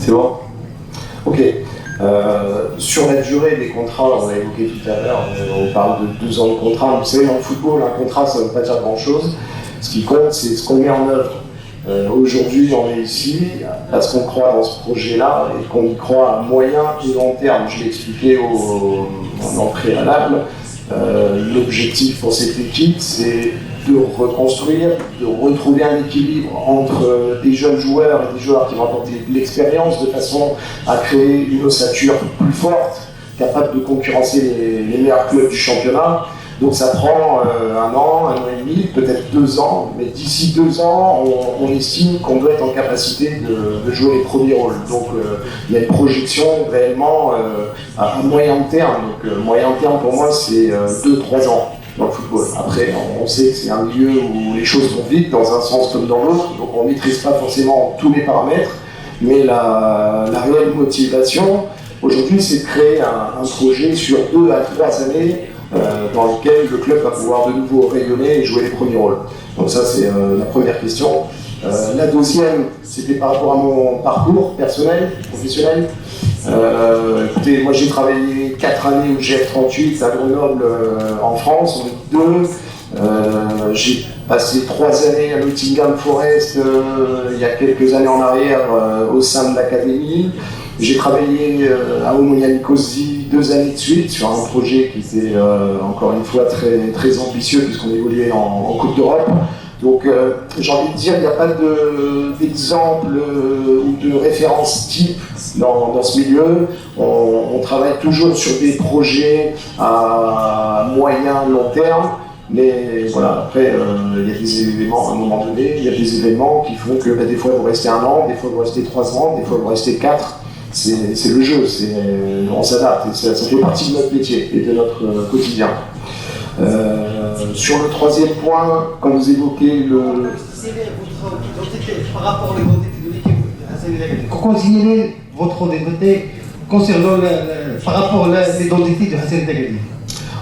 [SPEAKER 3] C'est bon? Ok. Sur la durée des contrats, on l'a évoqué tout à l'heure, on parle de 2 ans de contrat. Vous savez, dans le football, un contrat, ça ne veut pas dire grand-chose. Ce qui compte, c'est ce qu'on met en œuvre. Aujourd'hui, on est ici parce qu'on croit dans ce projet-là et qu'on y croit à moyen et long terme. Je l'ai expliqué en préalable. L'objectif pour cette équipe, c'est de reconstruire, de retrouver un équilibre entre des jeunes joueurs et des joueurs qui vont apporter de l'expérience de façon à créer une ossature plus forte, capable de concurrencer les meilleurs clubs du championnat. Donc ça prend 1 an, 1 an et demi, peut-être 2 ans, mais d'ici 2 ans, on estime qu'on doit être en capacité de jouer les premiers rôles. Donc il y a une projection réellement à moyen terme. Donc moyen terme pour moi c'est 2-3 ans dans le football. Après on sait que c'est un milieu où les choses vont vite dans un sens comme dans l'autre, donc on ne maîtrise pas forcément tous les paramètres, mais la réelle motivation aujourd'hui c'est de créer un projet sur 2 à 3 années dans lequel le club va pouvoir de nouveau rayonner et jouer les premiers rôles. Donc ça c'est la première question. La deuxième, c'était par rapport à mon parcours personnel, professionnel. Écoutez, moi j'ai travaillé 4 années au GF38 à Grenoble en France, on est 2. J'ai passé 3 années à Nottingham Forest il y a quelques années en arrière au sein de l'académie. J'ai travaillé à Omonia Nicosie 2 années de suite sur un projet qui était encore une fois très, très ambitieux puisqu'on évoluait en Coupe d'Europe. Donc j'ai envie de dire, il n'y a pas d'exemple ou de référence type dans ce milieu. On travaille toujours sur des projets à moyen, long terme. Mais voilà, après, il y a des éléments, à un moment donné, il y a des événements qui font que des fois vous restez 1 an, des fois vous restez 3 ans, des fois vous restez 4. C'est le jeu, on s'adapte, ça fait partie de notre métier et de notre quotidien. Sur le 3e point, quand vous évoquez
[SPEAKER 10] par rapport à l'identité de l'équipe Hassani Dagadi.
[SPEAKER 9] Continuez votre identité concernant par rapport à l'identité de Hassani Dagadi.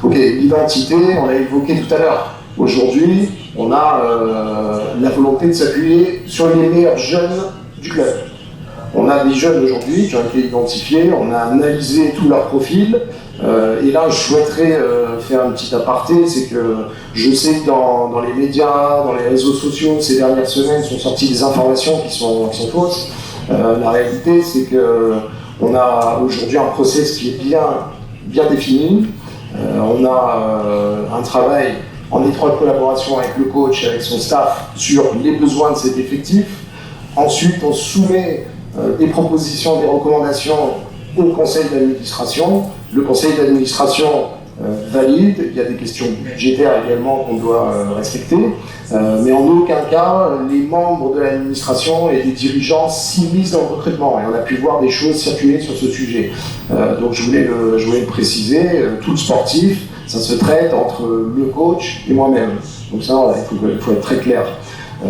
[SPEAKER 3] Ok, l'identité, on l'a évoqué tout à l'heure. Aujourd'hui, on a la volonté de s'appuyer sur les meilleurs jeunes du club. On a des jeunes aujourd'hui qui ont été identifiés, on a analysé tout leur profil. Et là, je souhaiterais faire un petit aparté, c'est que je sais que dans les médias, dans les réseaux sociaux, ces dernières semaines sont sorties des informations qui sont fausses. La réalité, c'est qu'on a aujourd'hui un process qui est bien défini. On a un travail en étroite collaboration avec le coach, avec son staff, sur les besoins de cet effectif. Ensuite, on soumet des propositions, des recommandations au conseil d'administration. Le conseil d'administration valide, il y a des questions budgétaires également qu'on doit respecter, mais en aucun cas les membres de l'administration et les dirigeants s'immiscent dans le recrutement. Et on a pu voir des choses circuler sur ce sujet. Donc je voulais le préciser, tout sportif, ça se traite entre le coach et moi-même. Donc ça, il faut être très clair.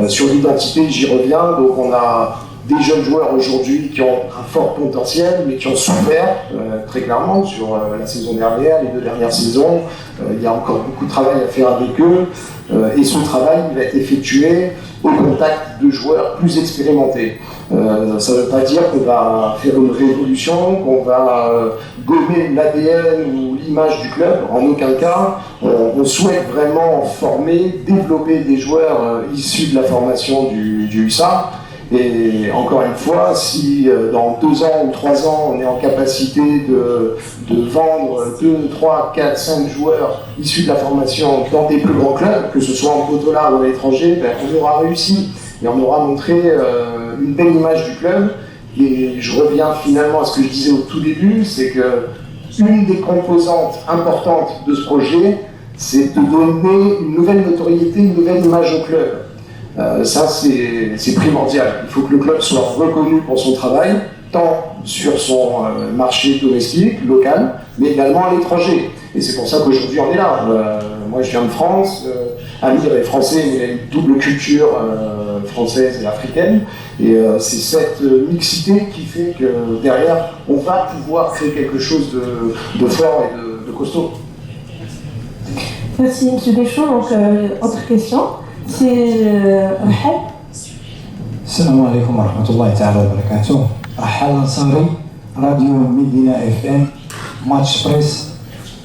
[SPEAKER 3] Sur l'identité, j'y reviens, donc on a des jeunes joueurs aujourd'hui qui ont un fort potentiel, mais qui ont souffert très clairement sur la saison dernière, les 2 dernières saisons. Il y a encore beaucoup de travail à faire avec eux, et ce travail il va être effectué au contact de joueurs plus expérimentés. Ça ne veut pas dire qu'on va faire une révolution, qu'on va gommer l'ADN ou l'image du club, en aucun cas. On souhaite vraiment former, développer des joueurs issus de la formation du USA. Et encore une fois, si dans 2 ans ou 3 ans, on est en capacité de vendre 2, 3, 4, 5 joueurs issus de la formation dans des plus grands clubs, que ce soit en Potola ou à l'étranger, ben, on aura réussi et on aura montré une belle image du club. Et je reviens finalement à ce que je disais au tout début, c'est que une des composantes importantes de ce projet, c'est de donner une nouvelle notoriété, une nouvelle image au club. Ça, c'est primordial. Il faut que le club soit reconnu pour son travail, tant sur son marché domestique, local, mais également à l'étranger. Et c'est pour ça qu'aujourd'hui on est là. Moi je viens de France, Amir est français, mais il a une double culture française et africaine. Et c'est cette mixité qui fait que derrière, on va pouvoir créer quelque chose de fort et de costaud.
[SPEAKER 1] Merci, M. Deschamps. Donc, autre question, c'est Rahel.
[SPEAKER 11] السلام عليكم ورحمة الله تعالى وبركاته. رحال الأنصاري، راديو مدينة اف ام، ماتش بريس.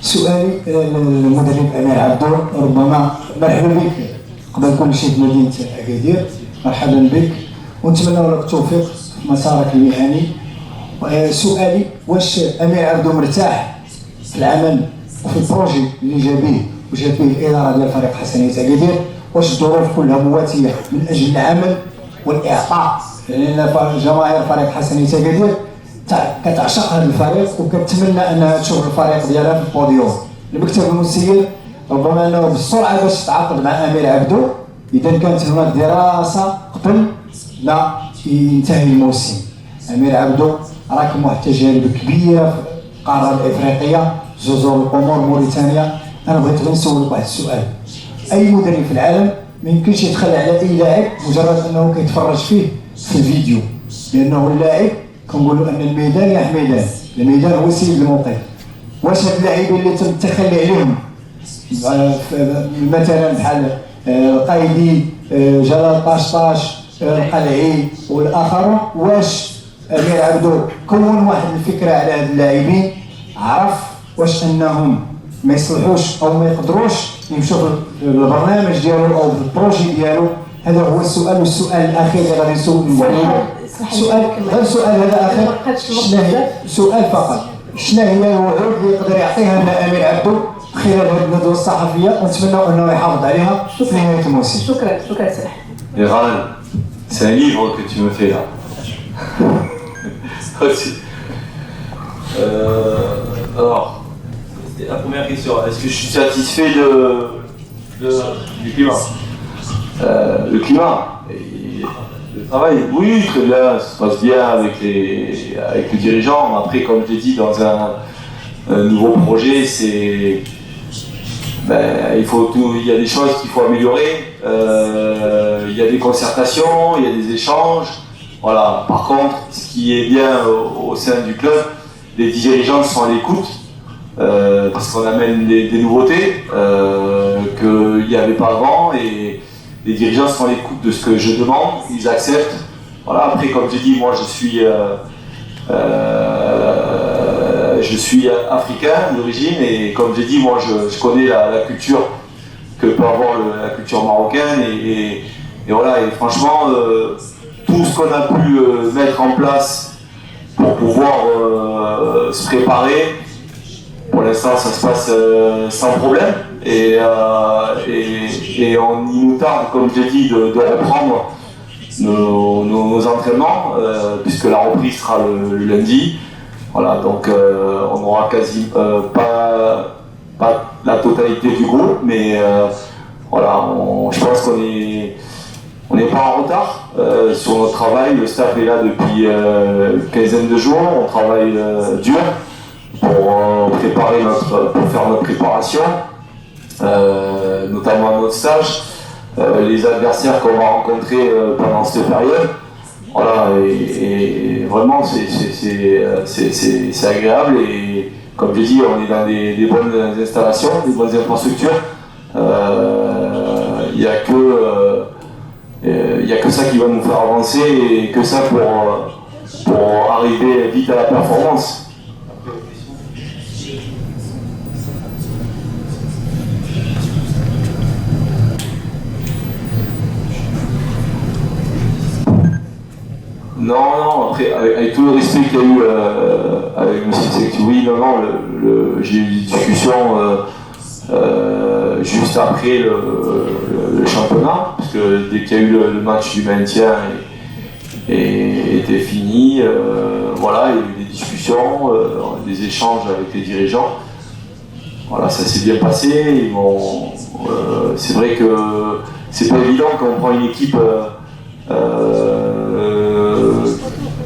[SPEAKER 11] سؤالي للمدرب أمير عبدو، ربما مرحبا بك قبل كل شيء في مدينة أكادير، مرحبا بك ونتمنى لك التوفيق في مسارك المهني. سؤالي، واش أمير عبدو مرتاح في العمل وفي البروجي اللي جا به وجات به الإدارة ديال فريق حسنية أكادير؟ واش الظروف كلها مواتية من أجل العمل والإعطاء؟ لأن جماهير فريق حسنية أكادير كتعشق هذا الفريق وكتمنى أنها تشوف الفريق ديالها في البوديوم. المكتب المسير ربما أنه بالسرعة باش تتعاقد مع أمير عبدو إذا كانت هناك دراسة قبل لا ينتهي الموسم. أمير عبدو راكم واحد التجارب كبيرة في القارة الإفريقية، جزر القمر، موريتانيا. أنا بغيت غير نسولك واحد السؤال، أي مدرب في العالم ما يمكنش يتخلى على أي لاعب مجرد أنه كيتفرج فيه في الفيديو، لأنه اللاعب كنقولوا أن الميدان يا حميدان، الميدان هو سيد الموقف. واش هاد اللاعبين اللي تم التخلي عليهم مثلا بحال القايدي، جلال طاشطاش، القلعي والآخرون، واش أمير عبدو كون واحد الفكرة على هاد اللاعبين، عرف واش أنهم ما يصلحوش أو ما يقدروش يمشوا في البرنامج ديالو أو في البروجي ديالو؟ هذا هو السؤال. والسؤال الأخير اللي غادي نسول سؤال هذا آخر، سؤال فقط، شنو هي الوعود اللي يقدر يعطيها لنا أمير عبدو خلال هذه الندوة الصحفية ونتمنى أنه يحافظ عليها في نهاية الموسم؟
[SPEAKER 1] شكرا سلاح.
[SPEAKER 2] Ran, c'est un livre que tu me fais là. Alors, c'était la première question. Est-ce que je suis satisfait du climat? Le climat, le travail, oui, très bien, ça se passe bien avec les dirigeants. Après, comme je l'ai dit, dans un nouveau projet, il y a des choses qu'il faut améliorer. Il y a des concertations, il y a des échanges. Voilà. Par contre, ce qui est bien au sein du club, les dirigeants sont à l'écoute parce qu'on amène des nouveautés qu'il n'y avait pas avant, et les dirigeants sont à l'écoute de ce que je demande, ils acceptent. Voilà. Après, comme j'ai dit, moi je suis africain d'origine, et comme j'ai dit, moi je connais la culture que peut avoir la culture marocaine, et voilà. Et franchement, tout ce qu'on a pu mettre en place pour pouvoir se préparer, pour l'instant ça se passe sans problème, et on y nous tarde, comme j'ai dit, de reprendre nos entraînements, puisque la reprise sera le lundi. Voilà, donc on n'aura quasi pas la totalité du groupe, mais voilà, je pense qu'on n'est pas en retard sur notre travail. Le staff est là depuis une quinzaine de jours, on travaille dur pour faire notre préparation, notamment notre stage, les adversaires qu'on va rencontrer pendant cette période. Voilà, et vraiment c'est agréable, et comme je dis, on est dans des bonnes installations, des bonnes infrastructures. Il n'y a que ça qui va nous faire avancer, et que ça pour arriver vite à la performance. Non, après, avec tout le respect qu'il y a eu avec M. Sektoui, j'ai eu des discussions juste après le championnat, parce que dès qu'il y a eu le match du maintien était fini, voilà, il y a eu des discussions, des échanges avec les dirigeants. Voilà, ça s'est bien passé. C'est vrai que c'est pas évident quand on prend une équipe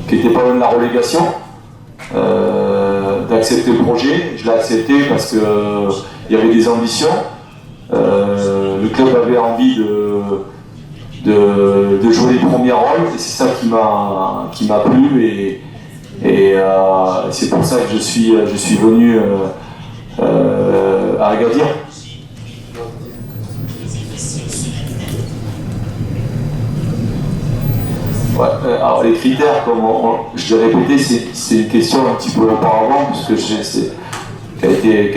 [SPEAKER 2] qui n'était pas loin de la relégation, d'accepter le projet. Je l'ai accepté parce qu'il y avait des ambitions. Le club avait envie de jouer les premiers rôles, et c'est ça qui m'a plu, et c'est pour ça que je suis venu à Agadir. Ouais, alors les critères, comme je l'ai répété, c'est une question un petit peu auparavant, puisque qui a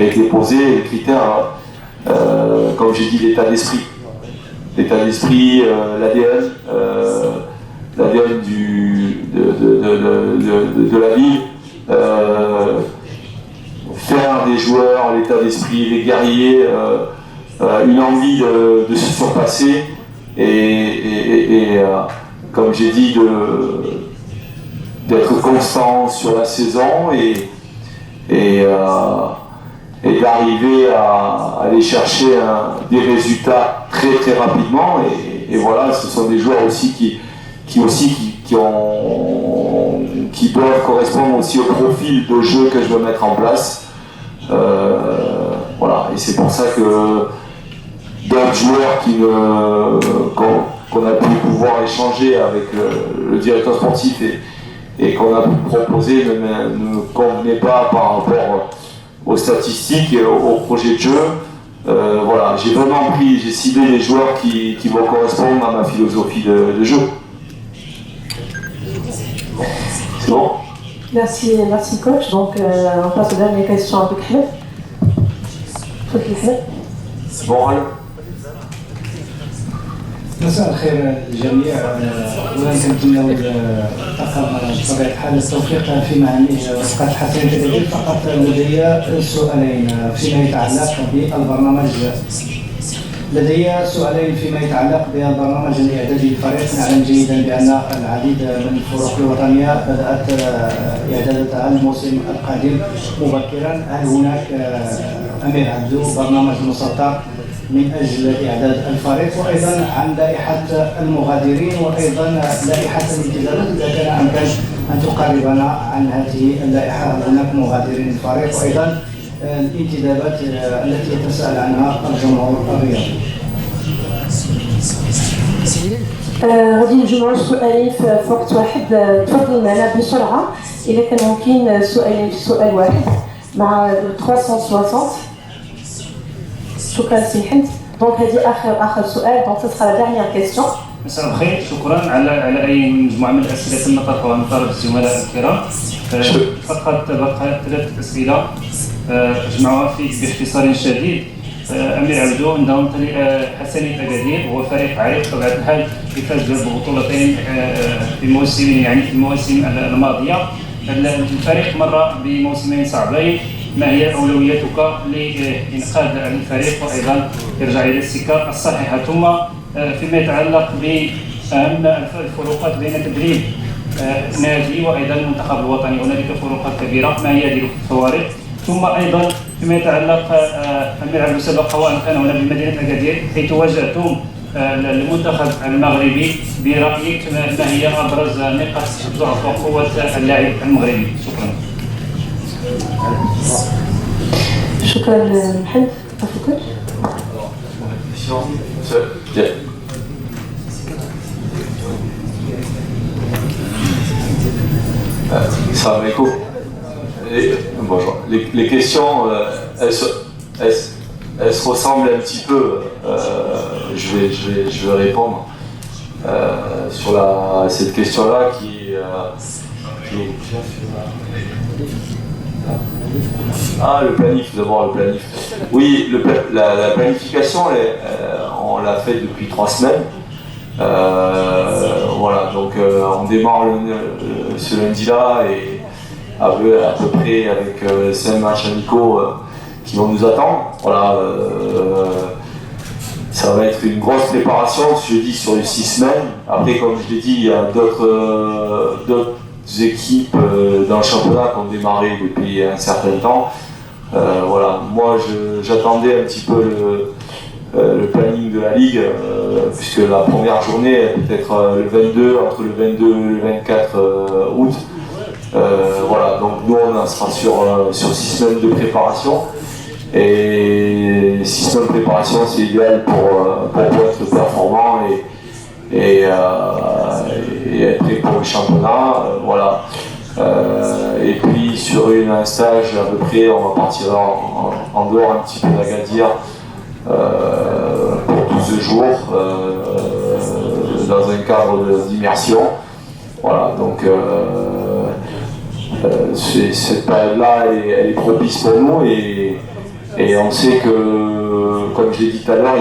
[SPEAKER 2] été posée. Les critères, comme j'ai dit, l'état d'esprit, l'ADN, l'ADN de la ville, faire des joueurs, l'état d'esprit, les guerriers, une envie de se surpasser et comme j'ai dit, d'être constant sur la saison et d'arriver à aller chercher des résultats très très rapidement, et voilà, ce sont des joueurs aussi qui doivent correspondre aussi au profil de jeu que je veux mettre en place. Voilà, et c'est pour ça que d'autres joueurs qu'on a pu pouvoir échanger avec le directeur sportif et qu'on a pu proposer ne convenait pas par rapport aux statistiques et au projet de jeu. Voilà, j'ai ciblé les joueurs qui vont correspondre à ma philosophie de jeu. C'est bon?
[SPEAKER 1] Merci coach. Donc on passe aux dernières questions avec Ahmed.
[SPEAKER 2] C'est bon, Al?
[SPEAKER 11] مساء الخير للجميع. اولا كنتمنى الطاقم بطبيعه الحال التوفيق في مهامه وفقا الحسن التدريب. فقط لدي سؤالين فيما يتعلق بالبرنامج الإعدادي للفريق. نعلم جيدا بأن العديد من الفرق الوطنية بدأت إعداداتها الموسم القادم مبكرا. هل هناك أمير عبدو برنامج مسطر من أجل إعداد الفريق، وأيضا عن لائحة المغادرين وأيضا لائحة الانتدابات إذا كان أمكن أن تقربنا عن هذه اللائحة؟ هل هناك مغادرين الفريق، وأيضا الانتدابات التي يتساءل عنها الجمهور الرياضي؟
[SPEAKER 1] غادي نجمعوا السؤالين في وقت واحد. تفضل معنا بسرعة إذا كان ممكن سؤالين في سؤال واحد مع 360. شكرا سي حمد. دونك هذه آخر سؤال، دونك تسخر لا dernière question.
[SPEAKER 12] مساء الخير، شكرا على أي مجموعة من الأسئلة تم طرحها من طرف الزملاء الكرام. فقط بقى 3 أسئلة أجمعها باختصار شديد. أمير عبدو عندهم حسنية أكادير، وهو فريق عريق بطبيعة الحال يفاز ببطولتين في المواسم الماضية. الفريق مر بموسمين صعبين. ما هي أولوياتك لإنقاذ الفريق وأيضا يرجع إلى السكة الصحيحة؟ ثم فيما يتعلق بأهم الفروقات بين تدريب نادي وأيضا المنتخب الوطني، هنالك فروقات كبيرة، ما هي هذه الفوارق؟ ثم أيضا فيما يتعلق أمير عبدو سبق وأن كان هنا بمدينة أكادير حيث واجهتم المنتخب المغربي، برأيك ما هي أبرز نقاط ضعف وقوة اللاعب المغربي؟
[SPEAKER 1] شكرا محمد. تفضل.
[SPEAKER 2] Salam alaikum. Bonjour. Les questions, elles se ressemblent un petit peu. Je vais répondre sur cette question-là qui le planif, d'abord le planif. Oui, la planification, on l'a fait depuis 3 semaines. voilà, donc on démarre ce lundi-là et à peu près avec 5 matchs amicaux qui vont nous attendre. Voilà, ça va être une grosse préparation, je dis, sur les 6 semaines. Après, comme je l'ai dit, il y a d'autres équipes dans le championnat qui ont démarré depuis un certain temps. Voilà, moi j'attendais un petit peu le planning de la Ligue, puisque la première journée peut être le 22, entre le 22 et le 24 août. Voilà, donc nous on sera sur 6 semaines de préparation. Et 6 semaines de préparation, c'est idéal pour être performant et être prêt pour le championnat. Voilà. Et puis sur un stage à peu près, on va partir en dehors un petit peu d'Agadir pour 12 jours dans un cadre d'immersion. Voilà, donc cette période-là, elle est propice pour nous et on sait que, comme je l'ai dit tout à l'heure,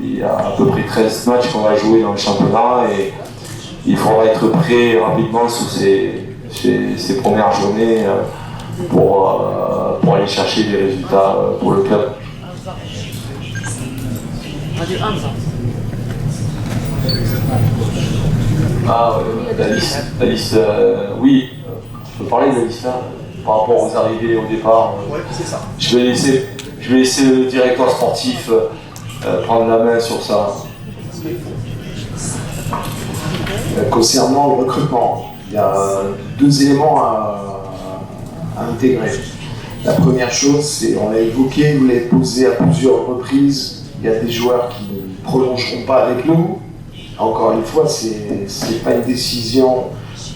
[SPEAKER 2] il y a à peu près 13 matchs qu'on va jouer dans le championnat et il faudra être prêt rapidement sous ces premières journées pour aller chercher des résultats pour le club. Ah, la liste, oui, je peux parler de la liste là, par rapport aux arrivées au départ.
[SPEAKER 3] Oui, c'est ça.
[SPEAKER 2] Je vais laisser le directeur sportif prendre la main sur ça.
[SPEAKER 3] Concernant le recrutement, il y a 2 éléments à intégrer. La première chose, c'est, on l'a évoqué, vous l'avez posé à plusieurs reprises, il y a des joueurs qui ne prolongeront pas avec nous. Encore une fois, c'est pas une décision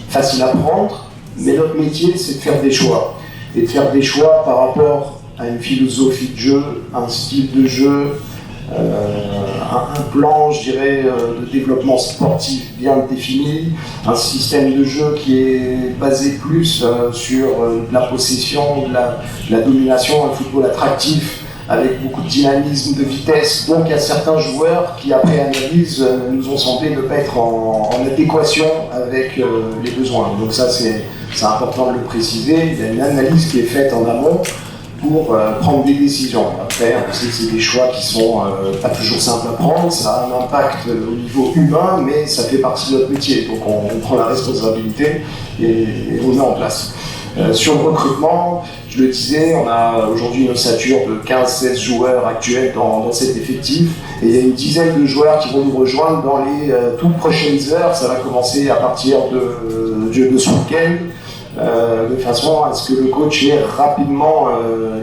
[SPEAKER 3] facile à prendre, mais notre métier, c'est de faire des choix. Et de faire des choix par rapport à une philosophie de jeu, un style de jeu, un plan, je dirais, de développement sportif bien défini, un système de jeu qui est basé plus sur la possession, la domination, un football attractif avec beaucoup de dynamisme, de vitesse. Donc il y a certains joueurs qui, après analyse, nous ont semblé ne pas être en adéquation avec les besoins. Donc ça, c'est important de le préciser. Il y a une analyse qui est faite en amont pour prendre des décisions. Après, on sait que c'est des choix qui sont pas toujours simples à prendre, ça a un impact au niveau humain, mais ça fait partie de notre métier. Donc on prend la responsabilité et on met en place. Sur le recrutement, je le disais, on a aujourd'hui une ossature de 15-16 joueurs actuels dans cet effectif et il y a une dizaine de joueurs qui vont nous rejoindre dans les toutes prochaines heures. Ça va commencer à partir de ce week-end, de façon à ce que le coach ait rapidement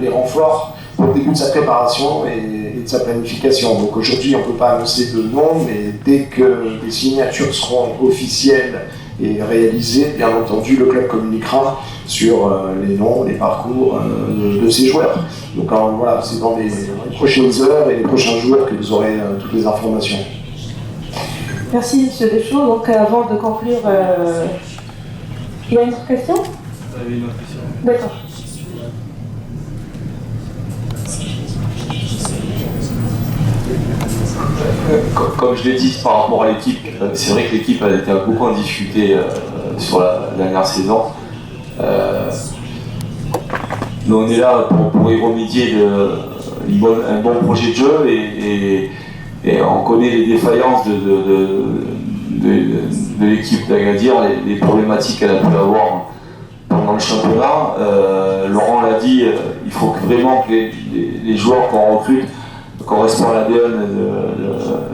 [SPEAKER 3] les renforts pour le début de sa préparation et de sa planification. Donc aujourd'hui, on ne peut pas annoncer de nom, mais dès que les signatures seront officielles et réalisées, bien entendu, le club communiquera sur les noms, les parcours de ces joueurs. Donc voilà, c'est dans les prochaines heures et les prochains jours que vous aurez toutes les informations.
[SPEAKER 1] Merci M. Deschaux. Donc avant de conclure, il y a une autre question?
[SPEAKER 2] Une autre question.
[SPEAKER 1] D'accord.
[SPEAKER 2] Comme je l'ai dit par rapport à l'équipe, c'est vrai que l'équipe a été beaucoup en difficulté sur la dernière saison. Mais on est là pour y remédier un bon projet de jeu et on connaît les défaillances de l'équipe d'Agadir, les problématiques qu'elle a pu avoir pendant le championnat. Laurent l'a dit, il faut vraiment que les joueurs qu'on recrute correspondent à l'ADN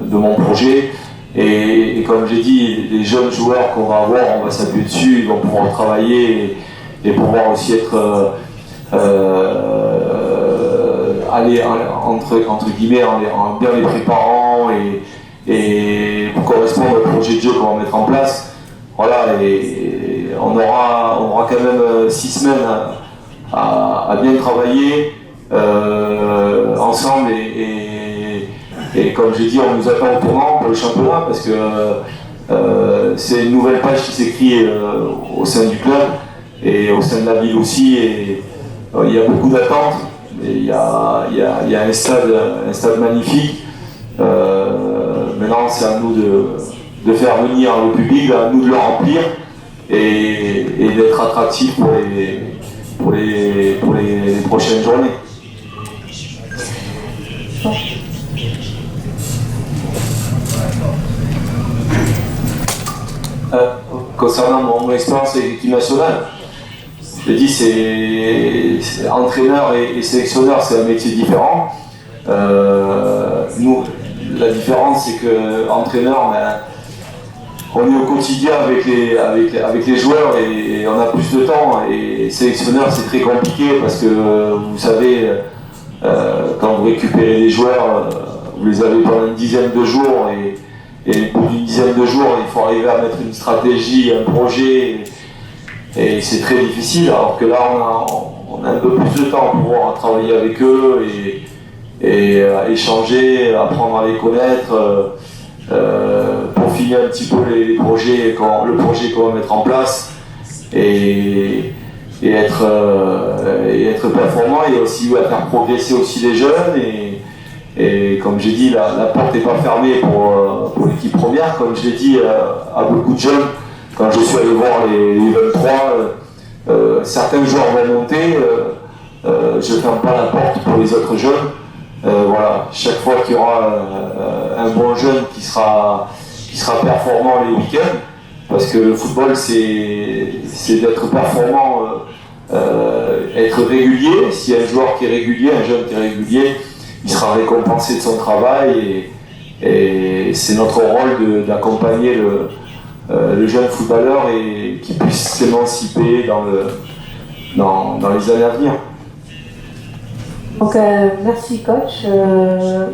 [SPEAKER 2] de mon projet. Et comme j'ai dit, les jeunes joueurs qu'on va avoir, on va s'appuyer dessus, ils vont pouvoir travailler et pouvoir aussi être aller entre guillemets en bien les préparant et pour correspondre au projet de jeu qu'on va mettre en place. Voilà, et on aura quand même 6 semaines à bien travailler ensemble et comme j'ai dit, on nous attend au tournant pour le championnat parce que c'est une nouvelle page qui s'écrit au sein du club et au sein de la ville aussi. Et il y a beaucoup d'attentes. Il y a un stade magnifique. Maintenant, c'est à nous de faire venir le public, à nous de le remplir et d'être attractif pour les prochaines journées. Concernant mon expérience avec l'équipe nationale, je dis c'est entraîneur et sélectionneur, c'est un métier différent. Nous, la différence c'est que entraîneur, on est au quotidien avec les joueurs et on a plus de temps. Et sélectionneur, c'est très compliqué parce que vous savez, quand vous récupérez les joueurs, vous les avez pendant une dizaine de jours et au bout d'une dizaine de jours, il faut arriver à mettre une stratégie, un projet, et c'est très difficile. Alors que là, on a un peu plus de temps pour pouvoir travailler avec eux et échanger, apprendre à les connaître, pour finir un petit peu le projet qu'on va mettre en place et être performant et aussi faire progresser aussi les jeunes. Et comme j'ai dit, la porte n'est pas fermée pour l'équipe première. Comme je l'ai dit à beaucoup de jeunes, quand je suis allé voir les 23, certains joueurs vont monter, je ne ferme pas la porte pour les autres jeunes. Voilà, chaque fois qu'il y aura un bon jeune qui sera performant les week-ends, parce que le football c'est d'être performant, être régulier. S'il y a un joueur qui est régulier, un jeune qui est régulier, il sera récompensé de son travail et c'est notre rôle d'accompagner le jeune footballeur et qu'il puisse s'émanciper dans les années à venir.
[SPEAKER 1] Donc, merci coach.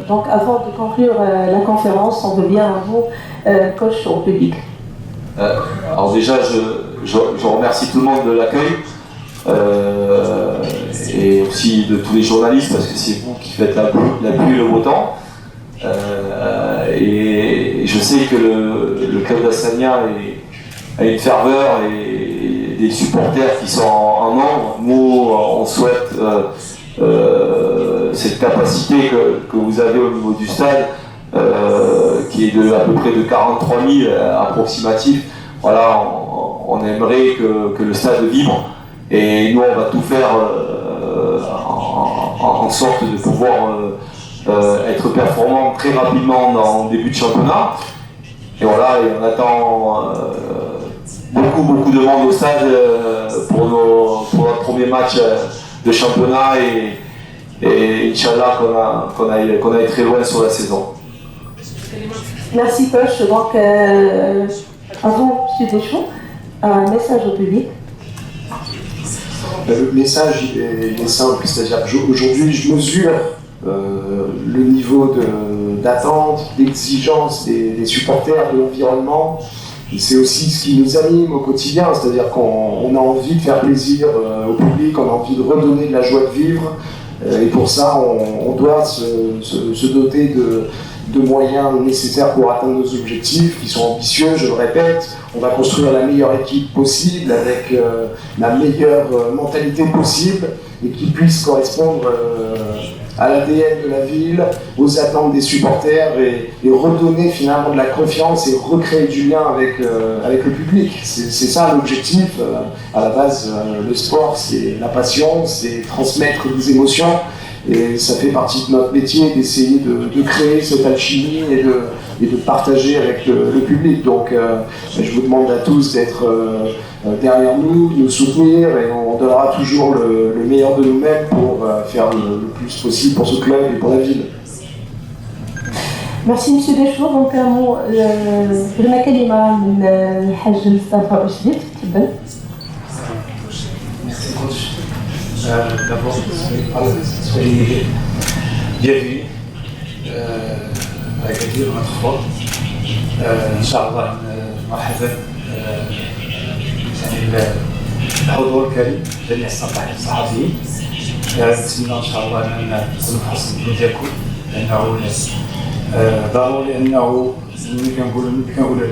[SPEAKER 1] Donc, avant de conclure la conférence, on veut bien un mot, coach, au public.
[SPEAKER 2] Alors déjà, je remercie tout le monde de l'accueil et aussi de tous les journalistes parce que c'est vous qui faites la pluie et le beau temps. Et je sais que le club d'Assania a une ferveur et des supporters qui sont en nombre. Nous, on souhaite cette capacité que vous avez au niveau du stade, qui est à peu près de 43 000 approximatif. Voilà, on aimerait que le stade vibre et nous on va tout faire en sorte de pouvoir être performant très rapidement dans le début de championnat. Et voilà, et on attend beaucoup de monde au stade pour notre premier match de championnat et Inch'Allah qu'on aille très loin sur la saison.
[SPEAKER 1] Merci coach. Donc, avant M. Deschamps, un message au public.
[SPEAKER 3] Le message il est simple, c'est-à-dire qu'aujourd'hui je mesure le niveau d'attente, d'exigence des supporters, de l'environnement. Et c'est aussi ce qui nous anime au quotidien, c'est-à-dire qu'on a envie de faire plaisir au public, on a envie de redonner de la joie de vivre. Et pour ça, on doit se doter de moyens nécessaires pour atteindre nos objectifs, qui sont ambitieux, je le répète. On va construire la meilleure équipe possible, avec la meilleure mentalité possible, et qui puisse correspondre à l'ADN de la ville, aux attentes des supporters, et redonner finalement de la confiance et recréer du lien avec le public. C'est ça l'objectif. À la base, le sport, c'est la passion, c'est transmettre des émotions. Et ça fait partie de notre métier d'essayer de créer cette alchimie et de partager avec le public. Donc je vous demande à tous d'être derrière nous, de nous soutenir, et on donnera toujours le meilleur de nous-mêmes pour faire le plus possible pour ce club et pour la ville.
[SPEAKER 1] Merci M. Deschamps. Donc un mot, هنا كلمة من الحاج مصطفى رشدي. تفضل.
[SPEAKER 13] D'abord, soyez bienvenus à Agadir une autre fois. Inch'Allah, مرحبا الحضور الكريم جميع الصحفيين. نتمنى ان شاء الله ان نكونوا في حسن الظن ديالكم لانه ضروري انه ملي كنقولوا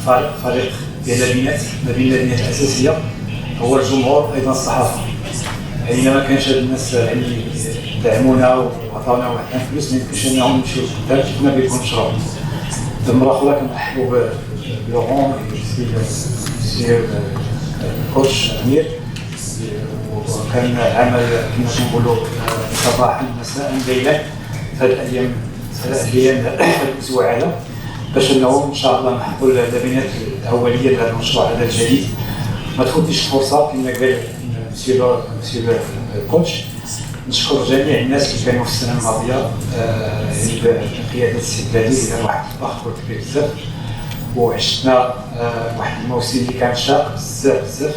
[SPEAKER 13] على فريق ديال ما بين البنيات الاساسيه هو الجمهور ايضا الصحافه. يعني ما كانش هاد الناس يعني دعمونا وعطاونا واحد الفلوس ما يمكنش انهم نمشيو قدام كيف ما بيكون مشروع. مرة أخرى كنرحبوا بلورون سي كوتش أمير، وكان عمل كما كنقولوا صباحا مساء ليلا في هذه الأيام هذا الأسبوع هذا، باش أنه إن شاء الله نحطوا اللبنات الأولية لهذا المشروع هذا الجديد. ما تفوتنيش الفرصة كما قال مسيو الكوتش، نشكر جميع الناس اللي كانوا في السنة الماضية يعني بقيادة السي بلادي اللي واحد الضغط كبير بزاف، وعشنا واحد الموسم اللي كان شاق بزاف،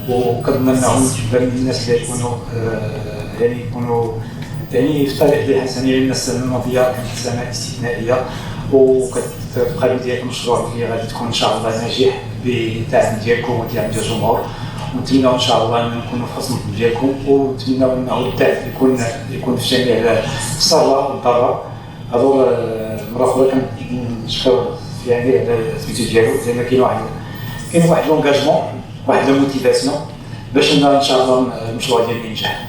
[SPEAKER 13] وكنظن انهم من الناس اللي يكونوا يعني في الطريق ديال الحسنيه، لان السنه الماضيه كانت سنه استثنائيه، وكتبقى بدايه المشروع اللي غادي تكون ان شاء الله ناجح بالدعم ديالكم ودعم ديال الجمهور. ونتمنوا ان شاء الله ان نكونوا في حسن ديالكم، ونتمنوا انه الدعم يكون في جميع السراء والضراء. هذو مره اخرى كنشكر يعني على الفيديو ديالو، زعما كاين واحد لونجاجمون، واحد لا موتيفاسيون باش ان شاء الله المشروع ديالنا ينجح.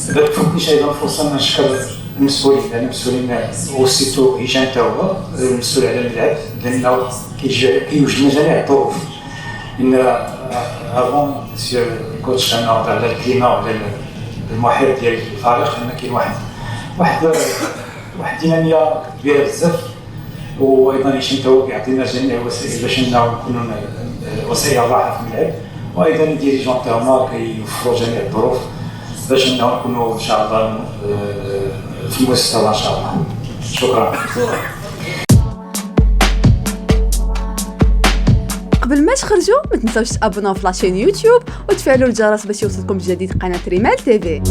[SPEAKER 13] ما تفوتنيش ايضا الفرصه نشكر المسؤولين، لان المسؤولين وسيتو هشام تا هو المسؤول على الملعب، لانه كيوجدنا جميع الظروف. ان افون سي كوتش انا على الكليما وعلى المحيط ديال الفريق، ان كاين واحد ديناميه كبيره بزاف، وايضا هشام تا هو كيعطينا جميع الوسائل باش نكونوا وسائل الراحه في الملعب، وايضا الديريجون تاعنا كيوفروا جميع الظروف باش نكونوا ان شاء الله في المستوى ان شاء الله. شكرا.
[SPEAKER 14] قبل ما تخرجوا ما تنساوش تابوناو في لاشين يوتيوب وتفعلوا الجرس باش يوصلكم جديد قناه ريمال تيفي.